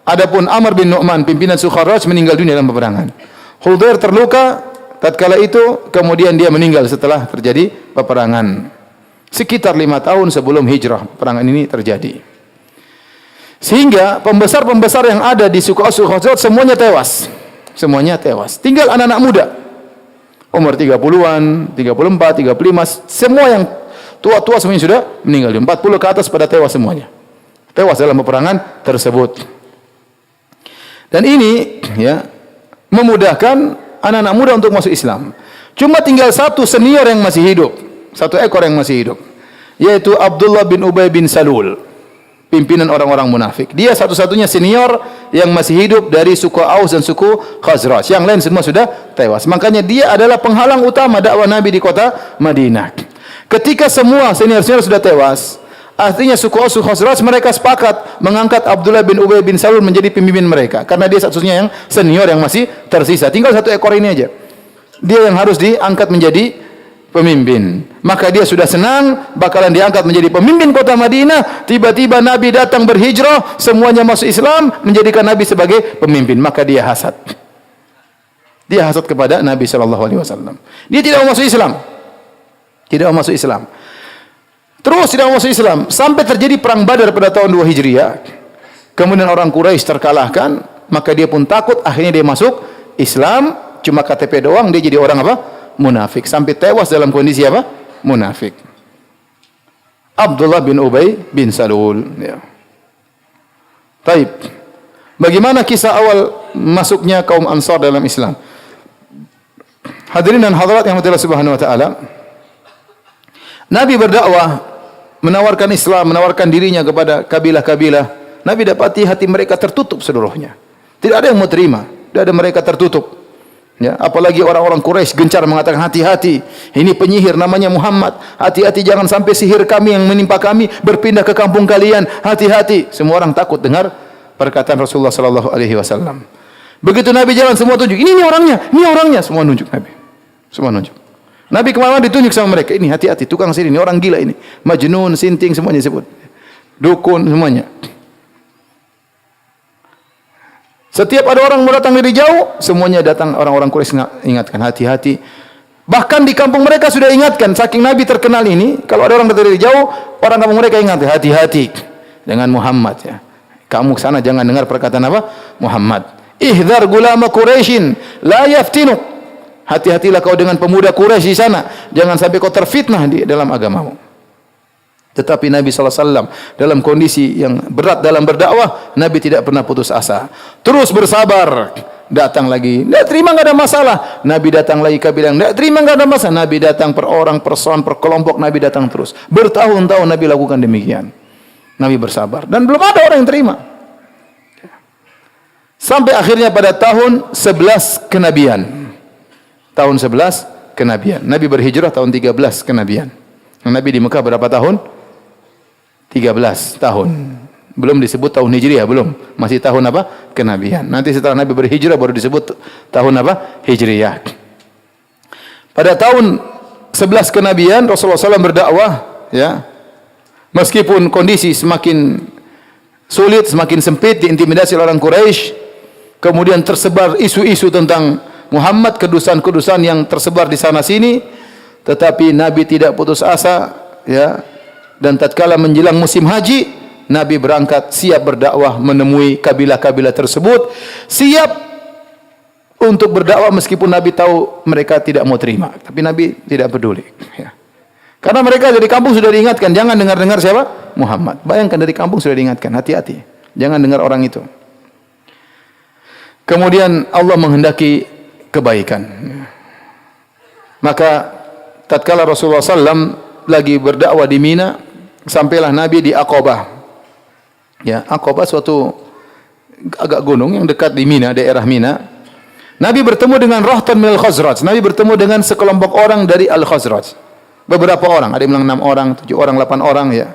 Adapun Amr bin Nu'man, pimpinan suku Khazraj, meninggal dunia dalam peperangan. Hudzair terluka tatkala itu, kemudian dia meninggal setelah terjadi peperangan. Sekitar 5 tahun sebelum hijrah, peperangan ini terjadi. Sehingga pembesar-pembesar yang ada di suku Aus, suku Khazraj semuanya tewas. Semuanya tewas. Tinggal anak-anak muda. Umur 30-an, 34, 35, semua yang tua-tua semuanya sudah meninggal. 40 ke atas pada tewas semuanya. Tewas dalam peperangan tersebut. Dan ini memudahkan anak-anak muda untuk masuk Islam. Cuma tinggal satu senior yang masih hidup, satu ekor yang masih hidup, yaitu Abdullah bin Ubay bin Salul, pimpinan orang-orang munafik. Dia satu-satunya senior yang masih hidup dari suku Aus dan suku Khazraj. Yang lain semua sudah tewas. Makanya dia adalah penghalang utama dakwah Nabi di kota Madinah. Ketika semua senior-senior sudah tewas, artinya suku Aus dan Khazraj mereka sepakat mengangkat Abdullah bin Ubay bin Salul menjadi pemimpin mereka. Karena dia satu-satunya yang senior yang masih tersisa. Tinggal satu ekor ini aja. Dia yang harus diangkat menjadi pemimpin. Maka dia sudah senang bakalan diangkat menjadi pemimpin kota Madinah. Tiba-tiba Nabi datang berhijrah, semuanya masuk Islam, menjadikan Nabi sebagai pemimpin. Maka dia hasad. Dia hasad kepada Nabi SAW. Dia tidak mau masuk Islam. Tidak mau masuk Islam. Terus tidak mau masuk Islam sampai terjadi perang Badar pada tahun 2 Hijriah. Kemudian orang Quraisy terkalahkan, maka dia pun takut, akhirnya dia masuk Islam, cuma KTP doang dia jadi orang apa? Munafik, sampai tewas dalam kondisi apa? Munafik. Abdullah bin Ubay bin Salul, ya. Taib. Bagaimana kisah awal masuknya kaum Ansar dalam Islam? Hadirin dan hadirat yang Allah Subhanahu wa taala, Nabi berdakwah, menawarkan Islam, menawarkan dirinya kepada kabilah-kabilah. Nabi dapati hati mereka tertutup seluruhnya. Tidak ada yang mau terima, tidak ada, mereka tertutup. Ya, apalagi orang-orang Quraisy gencar mengatakan, hati-hati, ini penyihir namanya Muhammad. Hati-hati, jangan sampai sihir kami yang menimpa kami berpindah ke kampung kalian. Hati-hati. Semua orang takut dengar perkataan Rasulullah sallallahu alaihi wasallam. Begitu Nabi jalan, semua tunjuk, ini orangnya, semua nunjuk Nabi. Semua nunjuk. Nabi kemana ditunjuk sama mereka, ini hati-hati, tukang sihir ini, orang gila ini. Majnun, sinting, semuanya disebut. Dukun, semuanya. Setiap ada orang mau datang dari jauh, semuanya datang, orang-orang Quraisy ingatkan, hati-hati. Bahkan di kampung mereka sudah ingatkan, saking Nabi terkenal ini, kalau ada orang datang dari jauh, orang kampung mereka ingat, hati-hati dengan Muhammad, ya. Kamu ke sana jangan dengar perkataan apa? Muhammad. Ihdhar gulama Quraisyin la yaftinu. Hati-hatilah kau dengan pemuda Quraisy di sana, jangan sampai kau terfitnah di dalam agamamu. Tetapi Nabi SAW dalam kondisi yang berat dalam berdakwah, Nabi tidak pernah putus asa. Terus bersabar. Datang lagi, tidak terima, tidak ada masalah. Nabi datang lagi, kabilah, tidak terima, tidak ada masalah. Nabi datang per orang, per son, per kelompok, Nabi datang terus. Bertahun-tahun Nabi lakukan demikian. Nabi bersabar. Dan belum ada orang yang terima. Sampai akhirnya pada tahun 11 kenabian. Tahun 11 kenabian. Nabi berhijrah tahun 13 kenabian. Nabi di Mekah berapa tahun? 13 tahun. Belum disebut tahun Hijriah, belum. Masih tahun apa? Kenabian. Nanti setelah Nabi berhijrah baru disebut tahun apa? Hijriah. Pada tahun 11 kenabian Rasulullah SAW berdakwah, ya. Meskipun kondisi semakin sulit, semakin sempit, diintimidasi oleh orang Quraisy, kemudian tersebar isu-isu tentang Muhammad, kedusan-kedusan yang tersebar di sana sini, tetapi Nabi tidak putus asa, ya. Dan tatkala menjelang musim haji, Nabi berangkat siap berdakwah menemui kabilah-kabilah tersebut, siap untuk berdakwah meskipun Nabi tahu mereka tidak mau terima, tapi Nabi tidak peduli, ya. Karena mereka dari kampung sudah diingatkan, jangan dengar-dengar siapa? Muhammad. Bayangkan dari kampung sudah diingatkan, hati-hati, jangan dengar orang itu. Kemudian Allah menghendaki kebaikan. Maka tatkala Rasulullah SAW lagi berdakwah di Mina, sampailah Nabi di Aqabah. Ya, Aqabah suatu agak gunung yang dekat di Mina, daerah Mina. Nabi bertemu dengan Rahtan min al-Khazraj. Nabi bertemu dengan sekelompok orang dari Al-Khazraj. Beberapa orang, ada yang bilang 6 orang, 7 orang, 8 orang, ya.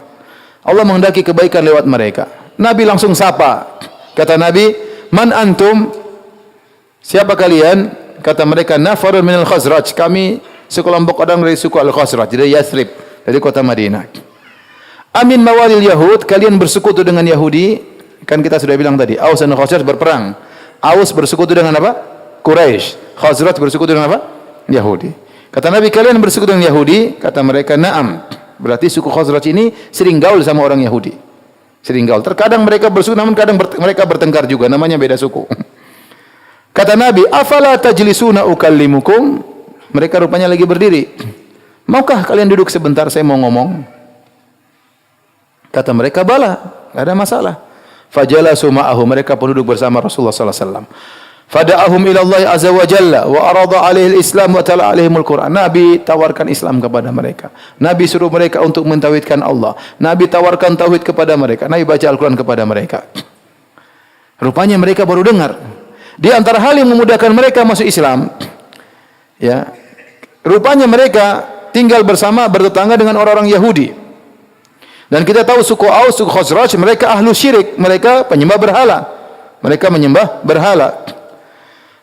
Allah menghendaki kebaikan lewat mereka. Nabi langsung sapa. Kata Nabi, "Man antum?" Siapa kalian? Kata mereka, "Nafarun min al-Khazraj." Kami sekelompok orang dari suku Al-Khazraj, dari Yathrib, dari kota Madinah. Amin mawalil Yahud, kalian bersekutu dengan Yahudi. Kan kita sudah bilang tadi, Aus dan Khazraj berperang. Aus bersekutu dengan apa? Quraisy. Khazraj bersekutu dengan apa? Yahudi. Kata Nabi, kalian bersekutu dengan Yahudi? Kata mereka, na'am. Berarti suku Khazraj ini sering gaul sama orang Yahudi. Sering gaul. Terkadang mereka bersekutu, namun kadang mereka bertengkar juga. Namanya beda suku. Kata Nabi, afala tajlisuna ukallimukum? Mereka rupanya lagi berdiri. Maukah kalian duduk sebentar, saya mau ngomong? Kata mereka, bala, tidak ada masalah. Fajalasu ma'ahu, mereka pun duduk bersama Rasulullah sallallahu alaihi wasallam. Fada'ahum ila Allah azza wa jalla wa arada alaihi al-Islam wa tala alaihimul Quran. Nabi tawarkan Islam kepada mereka. Nabi suruh mereka untuk mentauhidkan Allah. Nabi tawarkan tauhid kepada mereka. Nabi baca Al-Quran kepada mereka. Rupanya mereka baru dengar. Di antara hal yang memudahkan mereka masuk Islam, ya, rupanya mereka tinggal bersama, bertetangga dengan orang-orang Yahudi. Dan kita tahu suku Aus, suku Khazraj, mereka ahlu syirik, mereka penyembah berhala. Mereka menyembah berhala.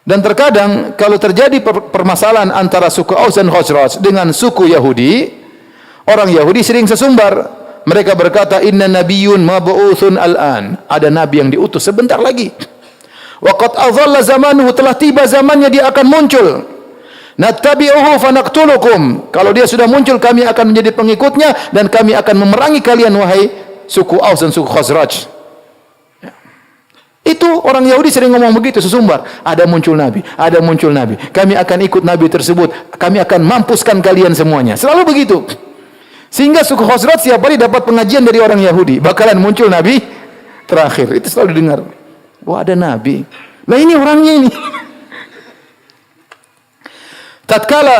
Dan terkadang kalau terjadi permasalahan antara suku Aus dan Khazraj dengan suku Yahudi, orang Yahudi sering sesumbar. Mereka berkata, inna nabiyyun mab'utsun al-an. Ada nabi yang diutus sebentar lagi. Wa qad adhalla zamanuhu, telah tiba zamannya dia akan muncul. Nattabi'uhu fanaqtulukum. Kalau dia sudah muncul, kami akan menjadi pengikutnya dan kami akan memerangi kalian, wahai suku Aus dan suku Khazraj. Itu orang Yahudi sering ngomong begitu, sesumbar. Ada muncul Nabi, ada muncul Nabi. Kami akan ikut Nabi tersebut. Kami akan mampuskan kalian semuanya. Selalu begitu. Sehingga suku Khazraj setiap hari dapat pengajian dari orang Yahudi. Bakalan muncul Nabi terakhir. Itu selalu didengar. Wah, ada Nabi. Lah ini orangnya ini. Tatkala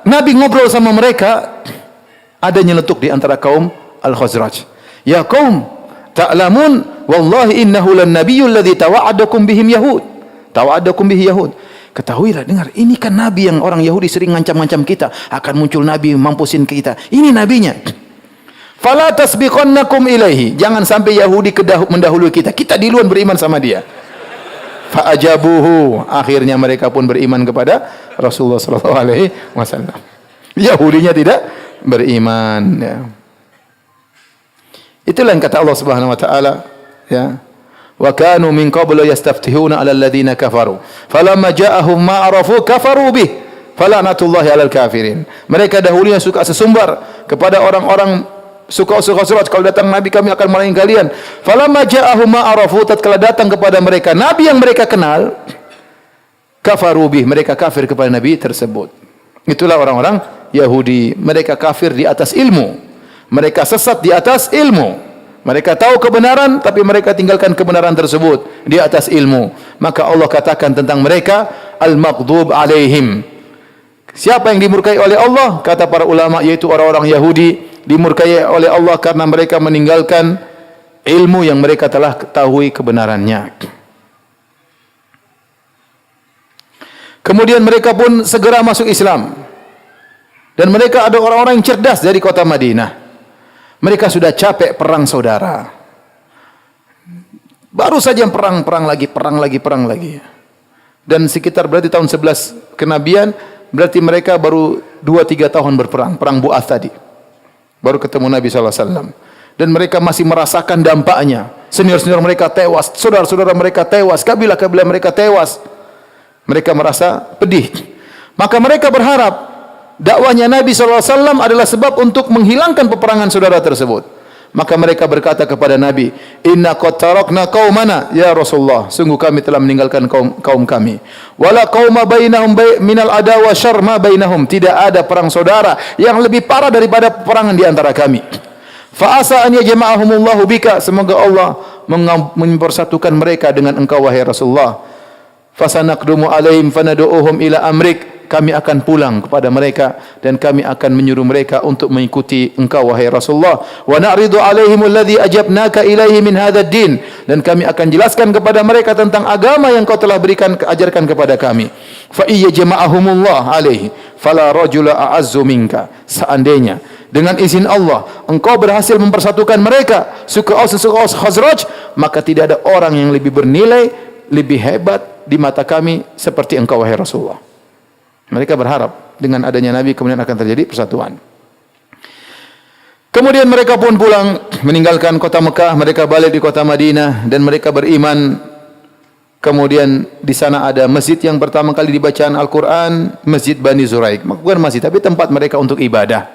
Nabi ngobrol sama mereka, ada nyeletuk di antara kaum Al-Khazraj. Ya kaum, ta'lamun wallahi innahu lan nabiyyul ladzi tawa'adakum bihim yahud. Tawa'adakum bihi yahud. Ketahuilah, dengar, ini kan nabi yang orang Yahudi sering ngancam-ngancam kita, akan muncul nabi mampusin kita. Ini nabinya. Fala tasbiqannakum ilaihi. Jangan sampai Yahudi mendahului kita. Kita duluan beriman sama dia. Fa ajabuhu. Akhirnya mereka pun beriman kepada Rasulullah sallallahu alaihi wasallam. Yahudinya tidak beriman, ya. Itulah yang kata Allah Subhanahu wa taala, ya. Wa kanu min qablu yastaftihuna 'alal ladzina kafaru. Falamma ja'ahum ma 'arafu kafaru bih. Falanatullahi 'alal kafirin. Mereka dahulunya suka sesumbar kepada orang-orang suka Khazraj, kalau datang Nabi kami akan melayani kalian. Falamma ja'ahum ma 'arafu, tatkala datang kepada mereka nabi yang mereka kenal, kafaru bih, mereka kafir kepada nabi tersebut. Itulah orang-orang Yahudi. Mereka kafir di atas ilmu. Mereka sesat di atas ilmu. Mereka tahu kebenaran, tapi mereka tinggalkan kebenaran tersebut di atas ilmu. Maka Allah katakan tentang mereka, al-maghdub alaihim. Siapa yang dimurkai oleh Allah? Kata para ulama, yaitu orang-orang Yahudi, dimurkai oleh Allah karena mereka meninggalkan ilmu yang mereka telah ketahui kebenarannya. Kemudian mereka pun segera masuk Islam. Dan mereka ada orang-orang yang cerdas dari kota Madinah. Mereka sudah capek perang saudara. Baru saja perang lagi. Dan sekitar berarti tahun 11 kenabian, berarti mereka baru 2-3 tahun berperang. Perang Bu'ath tadi. Baru ketemu Nabi SAW. Dan mereka masih merasakan dampaknya. Senior-senior mereka tewas, saudara-saudara mereka tewas, kabilah-kabilah mereka tewas. Mereka merasa pedih. Maka mereka berharap dakwahnya Nabi SAW adalah sebab untuk menghilangkan peperangan saudara tersebut. Maka mereka berkata kepada Nabi, Inna qad tarakna qaumana ya Rasulullah. Sungguh kami telah meninggalkan kaum kami. Wala qauma bainahum minal adawa syarr ma bainahum. Tidak ada perang saudara yang lebih parah daripada peperangan di antara kami. Fa asa an yajma'ahumullahu bika. Semoga Allah mempersatukan mereka dengan engkau wahai Rasulullah. Fasanaqdumu alaihim fanadu'uhum ila amrik. Kami akan pulang kepada mereka dan kami akan menyuruh mereka untuk mengikuti engkau wahai Rasulullah. Wa na'ridu alaihim alladhi ajabnaka ilaihi min hadzal din. Dan kami akan jelaskan kepada mereka tentang agama yang kau telah ajarkan kepada kami. Fa iyya jama'ahumullah alaihi fala rajula a'azzu minka. Seandainya dengan izin Allah engkau berhasil mempersatukan mereka suku Aus Khazraj, maka tidak ada orang yang lebih bernilai, lebih hebat di mata kami seperti engkau wahai Rasulullah. Mereka berharap dengan adanya Nabi kemudian akan terjadi persatuan. Kemudian mereka pun pulang meninggalkan kota Mekah, mereka balik di kota Madinah dan mereka beriman. Kemudian di sana ada masjid yang pertama kali dibacaan Al-Qur'an, Masjid Bani Zuraik. Bukan masjid tapi tempat mereka untuk ibadah.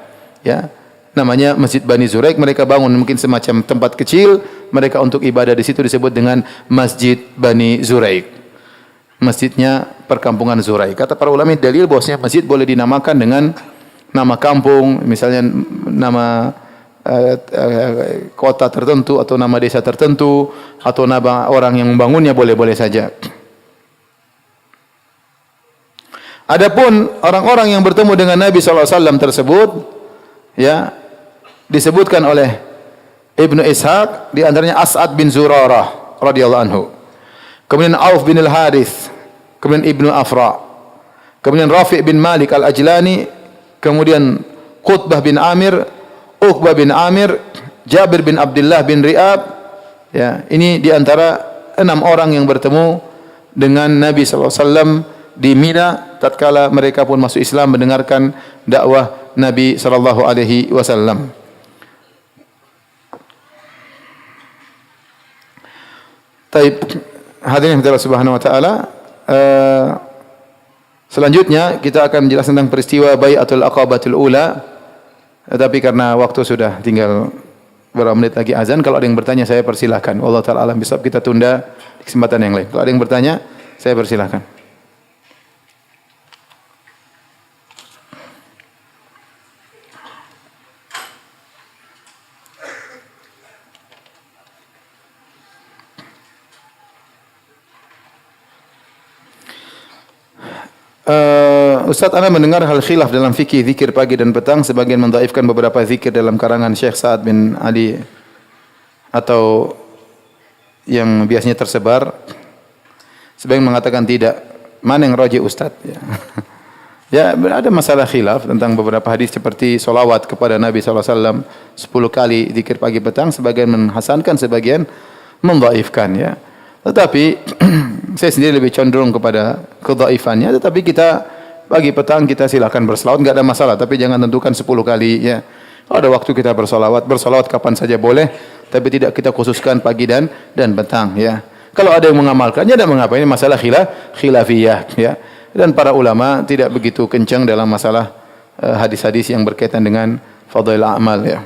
Ya. Namanya Masjid Bani Zuraik, mereka bangun mungkin semacam tempat kecil mereka untuk ibadah, di situ disebut dengan Masjid Bani Zuraik. Masjidnya perkampungan Zuraik. Kata para ulama dalil bahwasanya masjid boleh dinamakan dengan nama kampung, misalnya nama kota tertentu atau nama desa tertentu atau nama orang yang membangunnya, boleh-boleh saja. Adapun orang-orang yang bertemu dengan Nabi SAW tersebut, ya, disebutkan oleh Ibnu Ishaq, di antaranya As'ad bin Zurarah radhiyallahu anhu. Kemudian Auf bin Al-Harith, kemudian Ibnu Afra, kemudian Rafi' bin Malik Al-Ajlani, kemudian Qutbah bin Amir, Uqbah bin Amir, Jabir bin Abdullah bin Ri'ab. Ya, ini di antara 6 orang yang bertemu dengan Nabi SAW di Mina tatkala mereka pun masuk Islam mendengarkan dakwah Nabi SAW. Taib, hadirin yang Allah Subhanahu wa taala, selanjutnya kita akan menjelaskan tentang peristiwa Bai'atul Aqabatul Ula. Tapi karena waktu sudah tinggal beberapa menit lagi azan, kalau ada yang bertanya saya persilahkan. Wallahu taala alam bisawab, kita tunda kesempatan yang lain. Kalau ada yang bertanya, saya persilahkan. Ustaz, Anda mendengar hal khilaf dalam fikih zikir pagi dan petang, sebagian mendhaifkan beberapa zikir dalam karangan Syekh Sa'ad bin Ali atau yang biasanya tersebar. Sebagian mengatakan tidak. Mana yang rajih Ustaz? Ya. Ya, ada masalah khilaf tentang beberapa hadis seperti solawat kepada Nabi SAW 10 kali zikir pagi petang, sebagian menghasankan, sebagian mendhaifkan ya. Tetapi saya sendiri lebih cenderung kepada kedhaifannya, tetapi kita pagi petang kita silakan berselawat, enggak ada masalah, tapi jangan tentukan 10 kali ya. Kalau ada waktu kita bersolawat kapan saja boleh, tapi tidak kita khususkan pagi dan petang ya. Kalau ada yang mengamalkannya dan mengapa, ini masalah khilafiyah ya. Dan para ulama tidak begitu kencang dalam masalah hadis-hadis yang berkaitan dengan fadail amal ya.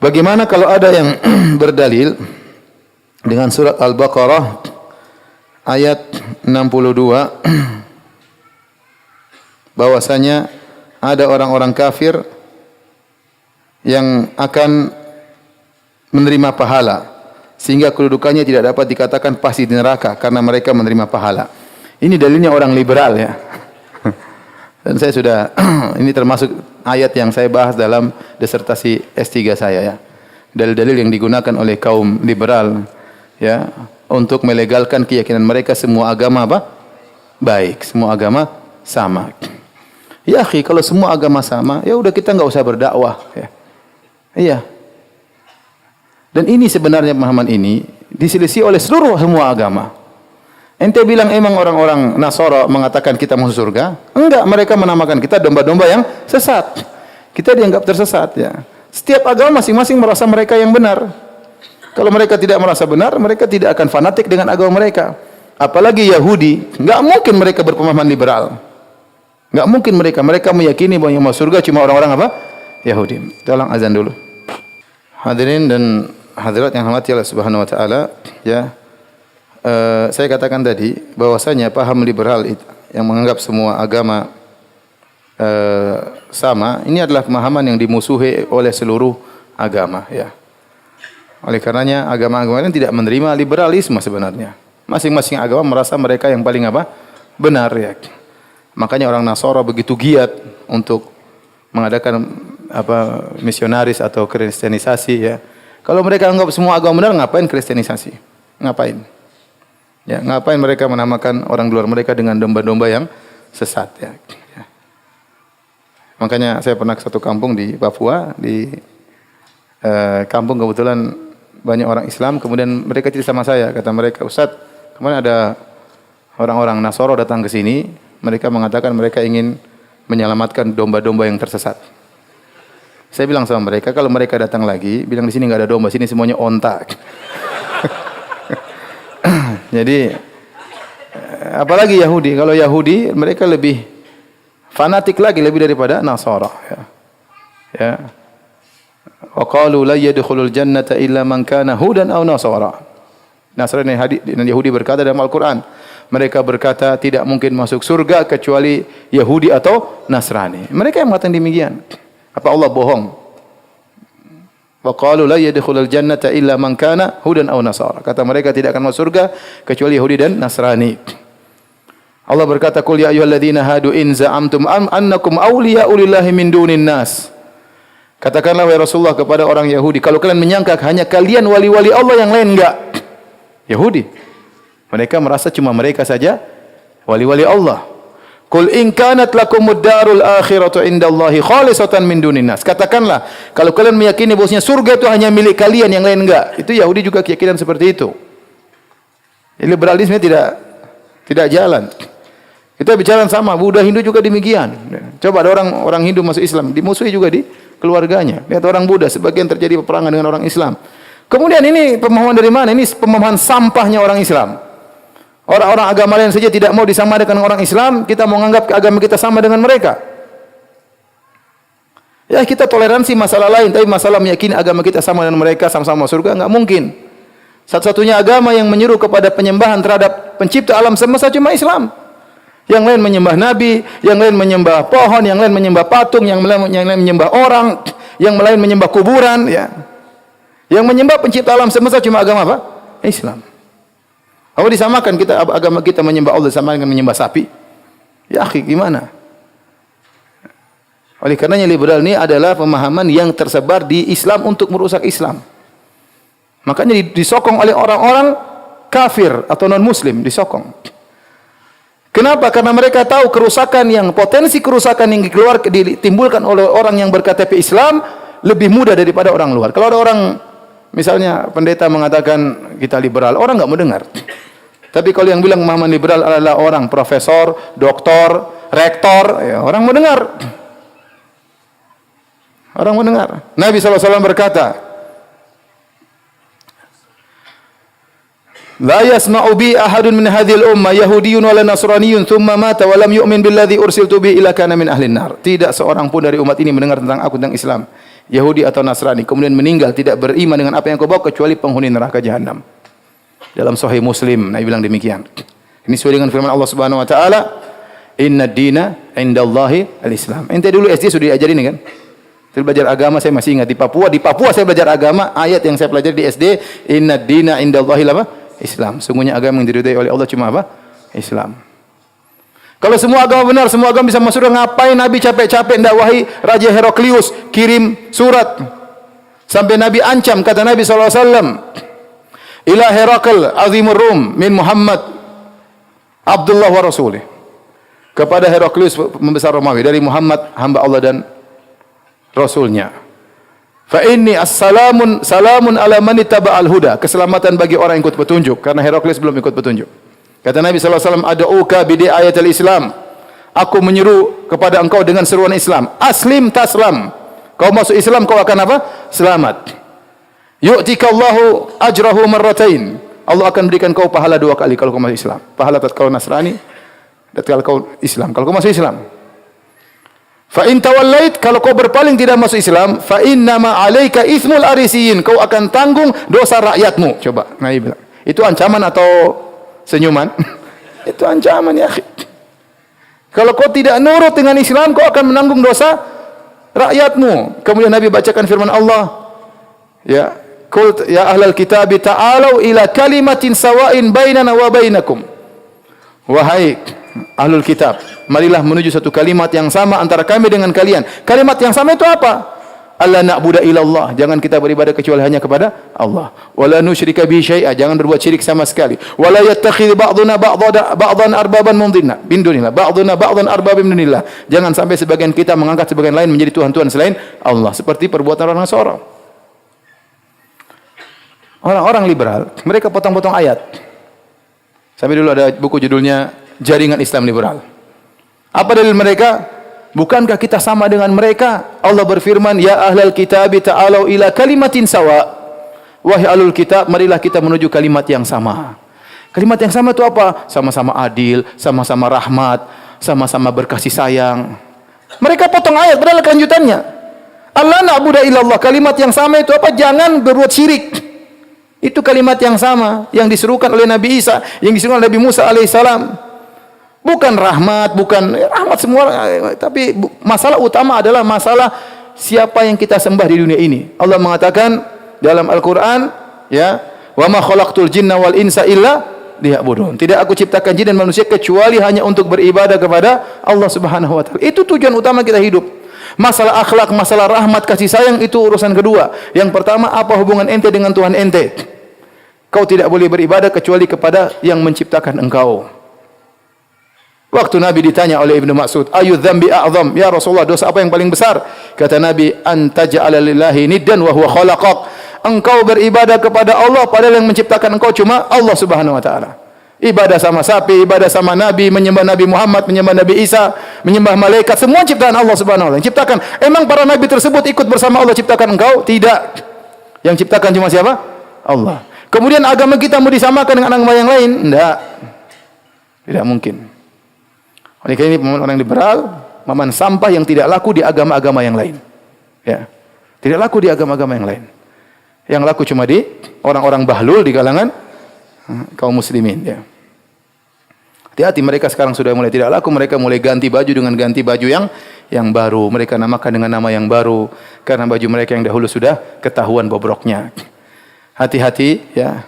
Bagaimana kalau ada yang berdalil dengan surat Al-Baqarah ayat 62 bahwasanya ada orang-orang kafir yang akan menerima pahala sehingga kedudukannya tidak dapat dikatakan pasti di neraka karena mereka menerima pahala. Ini dalilnya orang liberal ya. Dan saya sudah ini termasuk ayat yang saya bahas dalam disertasi S3 saya ya. Dalil-dalil yang digunakan oleh kaum liberal ya untuk melegalkan keyakinan mereka semua agama apa? Baik, semua agama sama. Ya akhi, kalau semua agama sama, ya udah kita enggak usah berdakwah ya. Iya. Dan ini sebenarnya pemahaman ini diselisih oleh semua agama. Ente bilang emang orang-orang Nasara mengatakan kita masuk surga? Enggak, mereka menamakan kita domba-domba yang sesat. Kita dianggap tersesat ya. Setiap agama masing-masing merasa mereka yang benar. Kalau mereka tidak merasa benar, mereka tidak akan fanatik dengan agama mereka. Apalagi Yahudi, enggak mungkin mereka berpemahaman liberal. Enggak mungkin mereka meyakini bahwa yang masuk surga cuma orang-orang apa? Yahudi. Tolong azan dulu. Hadirin dan hadirat yang dirahmati Allah Subhanahu wa taala, ya. Saya katakan tadi bahwasanya paham liberal yang menganggap semua agama sama, ini adalah pemahaman yang dimusuhi oleh seluruh agama ya. Oleh karenanya agama-agama lain tidak menerima liberalisme sebenarnya. Masing-masing agama merasa mereka yang paling apa? Benar ya. Makanya orang Nasara begitu giat untuk mengadakan apa misionaris atau kristenisasi ya. Kalau mereka anggap semua agama benar, ngapain kristenisasi? Ngapain? Ya, ngapain mereka menamakan orang luar mereka dengan domba-domba yang sesat ya. Ya. Makanya saya pernah ke satu kampung di Papua, di kampung kebetulan banyak orang Islam, kemudian mereka cerita sama saya, kata mereka, Ustaz, kemarin ada orang-orang Nasara datang ke sini, mereka mengatakan mereka ingin menyelamatkan domba-domba yang tersesat. Saya bilang sama mereka, kalau mereka datang lagi, bilang di sini enggak ada domba, sini semuanya onta. Jadi apalagi Yahudi, kalau Yahudi mereka lebih fanatik lagi lebih daripada Nasara ya. Ya. Wa qalu la yadkhulul jannata illa man kana hudan aw nasara. Nasrani dan Yahudi berkata dalam Al-Qur'an, mereka berkata tidak mungkin masuk surga kecuali Yahudi atau Nasrani. Mereka yang mengatakan demikian. Apa Allah bohong? Wa qalu la yadkhulul jannata illa man kana hudan aw nasara. Kata mereka tidak akan masuk surga kecuali Yahudi dan Nasrani. Allah berkata, "Qul ya ayyuhalladzina hadu in za'amtum annakum awliya'u lillahi min dunin nas." Katakanlah wahai Rasulullah kepada orang Yahudi, kalau kalian menyangka hanya kalian wali-wali Allah, yang lain enggak. Yahudi. Mereka merasa cuma mereka saja wali-wali Allah. Qul in kanat lakumud darul akhiratu indallahi khalisatan min dunin nas. Katakanlah, kalau kalian meyakini bahwasanya surga itu hanya milik kalian, yang lain enggak. Itu Yahudi juga keyakinan seperti itu. Liberalisme tidak jalan. Kita bicara sama, Buddha Hindu juga demikian. Coba ada orang Hindu masuk Islam, dimusuhi juga di keluarganya. Lihat orang Buddha, sebagian terjadi peperangan dengan orang Islam. Kemudian ini pemahaman dari mana? Ini pemahaman sampahnya orang Islam. Orang-orang agama lain saja tidak mau disamakan dengan orang Islam, kita mau menganggap agama kita sama dengan mereka. Ya, kita toleransi masalah lain, tapi masalah meyakini agama kita sama dengan mereka, sama-sama surga, enggak mungkin. Satu-satunya agama yang menyuruh kepada penyembahan terhadap pencipta alam semesta cuma Islam. Yang lain menyembah nabi, yang lain menyembah pohon, yang lain menyembah patung, yang lain menyembah orang, yang lain menyembah kuburan, ya. Yang menyembah pencipta alam semesta cuma agama apa? Islam. Apa disamakan kita agama kita menyembah Allah sama dengan menyembah sapi? Ya, akhi, gimana? Oleh karenanya liberal ini adalah pemahaman yang tersebar di Islam untuk merusak Islam. Makanya disokong oleh orang-orang kafir atau non-muslim, disokong. Kenapa? Karena mereka tahu potensi kerusakan yang ditimbulkan oleh orang yang berKTP Islam lebih mudah daripada orang luar. Kalau ada orang, misalnya pendeta mengatakan kita liberal, orang enggak mau dengar. Tapi kalau yang bilang pemahaman liberal adalah orang profesor, doktor, rektor, ya, orang mau dengar. Orang mau dengar. Nabi SAW berkata, la yasma'u bi ahadun min hadhil ummah yahudiyyun wala nasraniyyun thumma mata wa lam yu'min billadhi ursiltu bihi illa kana min ahlin nar. Tidak seorang pun dari umat ini mendengar tentang aku, tentang Islam, Yahudi atau Nasrani, kemudian meninggal tidak beriman dengan apa yang kau bawa kecuali penghuni neraka jahanam. Dalam Sahih Muslim Nabi bilang demikian. Ini sesuai dengan firman Allah Subhanahu wa taala, "Inna ad-dina 'indallahi al-Islam." Ente dulu SD sudah diajarin ini kan? Saya belajar agama, saya masih ingat di Papua saya belajar agama, ayat yang saya pelajari di SD, "Inna ad-dina 'indallahi Islam." Sungguhnya agama yang diridai oleh Allah cuma apa? Islam. Kalau semua agama benar, semua agama bisa masuk surga, ngapain Nabi capek-capek dakwahi Raja Heraklius kirim surat sampai Nabi ancam, kata Nabi sallallahu alaihi wasallam, "Ila Herakl azimur Rum min Muhammad Abdullah wa rasulih." Kepada Heraklius pembesar Romawi dari Muhammad hamba Allah dan rasulnya. Fa inni salamun ala man ittaba'al huda. Keselamatan bagi orang yang ikut petunjuk, karena Heraklius belum ikut petunjuk. Kata Nabi sallallahu alaihi wasallam, "Ad'uka bi ayatil Islam." Aku menyeru kepada engkau dengan seruan Islam. Aslim taslam. Kau masuk Islam kau akan apa? Selamat. Yu'tikallahu ajrahu marratain. Allah akan berikan kau pahala 2 kali kalau kau masuk Islam. Pahala tatkala Nasrani, tatkala kau Islam. Kalau kau masuk Islam. Fa in tawallait, kalau kau berpaling tidak masuk Islam, fa innama 'alaika itsmul arisiyin, kau akan tanggung dosa rakyatmu. Coba Nabi bilang. Itu ancaman atau senyuman? Itu ancaman ya. Kalau kau tidak nurut dengan Islam, kau akan menanggung dosa rakyatmu. Kemudian Nabi bacakan firman Allah, ya, qul ya ahlal kitab ta'alu ila kalimatin sawa'in bainana wa bainakum. Wahai ahlul kitab, marilah menuju satu kalimat yang sama antara kami dengan kalian. Kalimat yang sama itu apa? Alla na'budu illallah, jangan kita beribadah kecuali hanya kepada Allah. Wala nusyrika bihi syai'a, jangan berbuat syirik sama sekali. Wala yattakhidhu ba'duna ba'dhan arbaban min dunillah. Ba'duna ba'dhan arbaban min dunillah. Jangan sampai sebagian kita mengangkat sebagian lain menjadi tuhan-tuhan selain Allah, seperti perbuatan orang Nasara. Orang-orang liberal, mereka potong-potong ayat. Sampai dulu ada buku judulnya Jaringan Islam Liberal. Apa dalil mereka? Bukankah kita sama dengan mereka? Allah berfirman, "Ya ahlal kitab ta'alu ila kalimatin sawa." Wahai ahlul kitab, marilah kita menuju kalimat yang sama. Kalimat yang sama itu apa? Sama-sama adil, sama-sama rahmat, sama-sama berkasih sayang. Mereka potong ayat padahal kelanjutannya. Allah na'budu illallah. Kalimat yang sama itu apa? Jangan berbuat syirik. Itu kalimat yang sama yang diserukan oleh Nabi Isa, yang diserukan oleh Nabi Musa alaihissalam. Bukan rahmat, bukan rahmat semua, tapi masalah utama adalah masalah siapa yang kita sembah di dunia ini. Allah mengatakan dalam Al-Qur'an, ya, "Wa ma khalaqtul jinna wal insa illa liya'budun." Tidak aku ciptakan jin dan manusia kecuali hanya untuk beribadah kepada Allah Subhanahu wa taala. Itu tujuan utama kita hidup. Masalah akhlak, masalah rahmat, kasih sayang itu urusan kedua. Yang pertama, apa hubungan ente dengan Tuhan ente? Kau tidak boleh beribadah kecuali kepada yang menciptakan engkau. Waktu Nabi ditanya oleh Ibnu Mas'ud, "Ayu dzambi a'zam?" Ya Rasulullah, dosa apa yang paling besar? Kata Nabi, "Antaj'ala lillahi niddan wa huwa khalaqak." Engkau beribadah kepada Allah padahal yang menciptakan engkau cuma Allah Subhanahu wa taala. Ibadah sama sapi, ibadah sama nabi, menyembah Nabi Muhammad, menyembah Nabi Isa, menyembah malaikat, semua ciptaan Allah Subhanahu wa taala. Yang ciptakan. Emang para nabi tersebut ikut bersama Allah ciptakan engkau? Tidak. Yang ciptakan cuma siapa? Allah. Kemudian agama kita mau disamakan dengan agama yang lain? Tidak. Tidak mungkin. Oleh karena ini orang liberal memaman sampah yang tidak laku di agama-agama yang lain. Ya. Tidak laku di agama-agama yang lain. Yang laku cuma di orang-orang bahlul di kalangan kaum muslimin, ya. Hati-hati, mereka sekarang sudah mulai tidak laku, mereka mulai ganti baju dengan ganti baju yang baru. Mereka namakan dengan nama yang baru karena baju mereka yang dahulu sudah ketahuan bobroknya. Hati-hati, ya.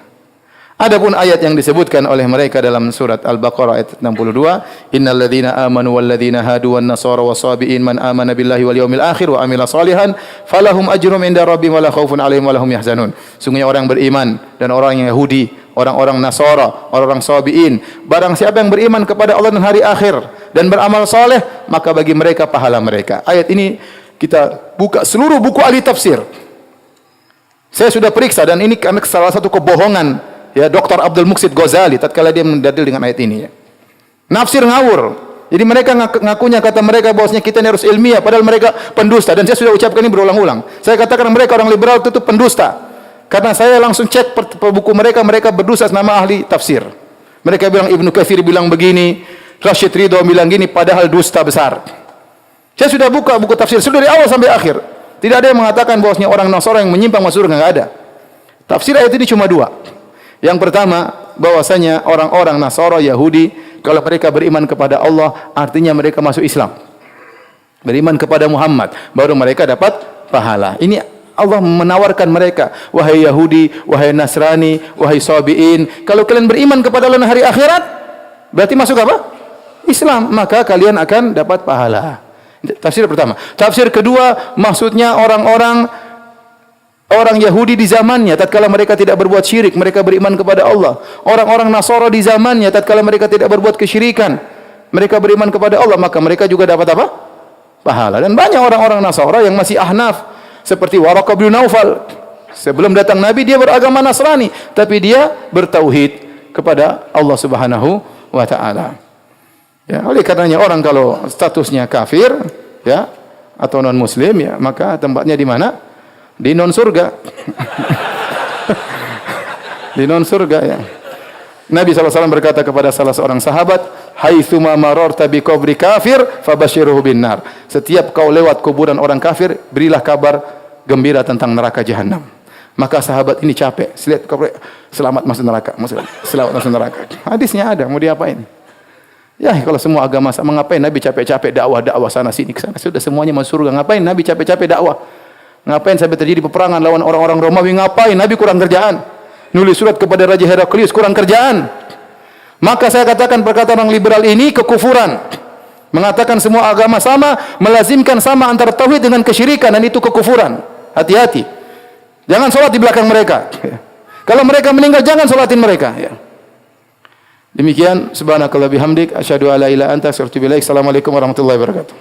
Adapun ayat yang disebutkan oleh mereka dalam surat Al-Baqarah ayat 62, innal ladzina amanu wal ladzina hadu wan nasara wasabiin man amana billahi wal yawmil akhir wa amila salihan falahum ajrum inda rabbihim wala khaufun alaihim wala hum yahzanun. Sungguhnya orang beriman dan orang yang Yahudi, orang-orang Nasara, orang-orang Sabiin, barang siapa yang beriman kepada Allah dan hari akhir dan beramal saleh, maka bagi mereka pahala mereka. Ayat ini kita buka seluruh buku ahli tafsir. Saya sudah periksa dan ini karena salah satu kebohongan ya Dr. Abdul Muqsid Ghazali tatkala dia mendadil dengan ayat ini, ya. Nafsir ngawur. Jadi mereka ngakunya, kata mereka bahwasanya kita ini harus ilmiah, padahal mereka pendusta. Dan saya sudah ucapkan ini berulang-ulang. Saya katakan mereka orang liberal itu pendusta. Karena saya langsung cek buku mereka, mereka berdusta nama ahli tafsir. Mereka bilang Ibnu Katsir bilang begini, Rashid Ridho bilang gini, padahal dusta besar. Saya sudah buka buku tafsir sudah dari awal sampai akhir. Tidak ada yang mengatakan bahwasanya orang Nasara yang menyimpang masuk surga, enggak ada. Tafsir ayat ini cuma dua. Yang pertama, bahwasanya orang-orang Nasara, Yahudi, kalau mereka beriman kepada Allah, artinya mereka masuk Islam. Beriman kepada Muhammad, baru mereka dapat pahala. Ini Allah menawarkan mereka, wahai Yahudi, wahai Nasrani, wahai Sabiin, kalau kalian beriman kepada Allah hari akhirat, berarti masuk apa? Islam, maka kalian akan dapat pahala. Tafsir pertama. Tafsir kedua, maksudnya orang Yahudi di zamannya tatkala mereka tidak berbuat syirik, mereka beriman kepada Allah. Orang-orang Nasara di zamannya tatkala mereka tidak berbuat kesyirikan, mereka beriman kepada Allah, maka mereka juga dapat apa? Pahala. Dan banyak orang-orang Nasara yang masih ahnaf seperti Waraqah bin Naufal. Sebelum datang Nabi dia beragama Nasrani, tapi dia bertauhid kepada Allah Subhanahu wa taala. Ya, oleh karenanya orang kalau statusnya kafir, ya, atau non muslim, ya, maka tempatnya di mana? Di non surga. Di non surga, ya. Nabi SAW berkata kepada salah seorang sahabat, haitsuma mararta bi qabri kafir fabashirhu bin nar. Setiap kau lewat kuburan orang kafir, berilah kabar gembira tentang neraka jahanam. Maka sahabat ini capek, lihat selamat masuk neraka, selamat masuk neraka. Hadisnya ada, mau diapain? Ya, kalau semua agama sama, ngapain Nabi capek-capek dakwah sana sini ke sana? Sudah semuanya masuk surga. Ngapain Nabi capek-capek dakwah? Ngapain sampai terjadi peperangan lawan orang-orang Romawi? Ngapain Nabi kurang kerjaan? Nulis surat kepada Raja Heraklius, kurang kerjaan. Maka saya katakan perkataan orang liberal ini kekufuran. Mengatakan semua agama sama, melazimkan sama antara tauhid dengan kesyirikan, dan itu kekufuran. Hati-hati. Jangan sholat di belakang mereka. Kalau mereka meninggal, jangan sholatin mereka. Ya. Demikian, subhanakallah bihamdik, asyhadu alla ilaha illa anta, astaghfiruka wa atubu ilaik. Assalamualaikum warahmatullahi wabarakatuh.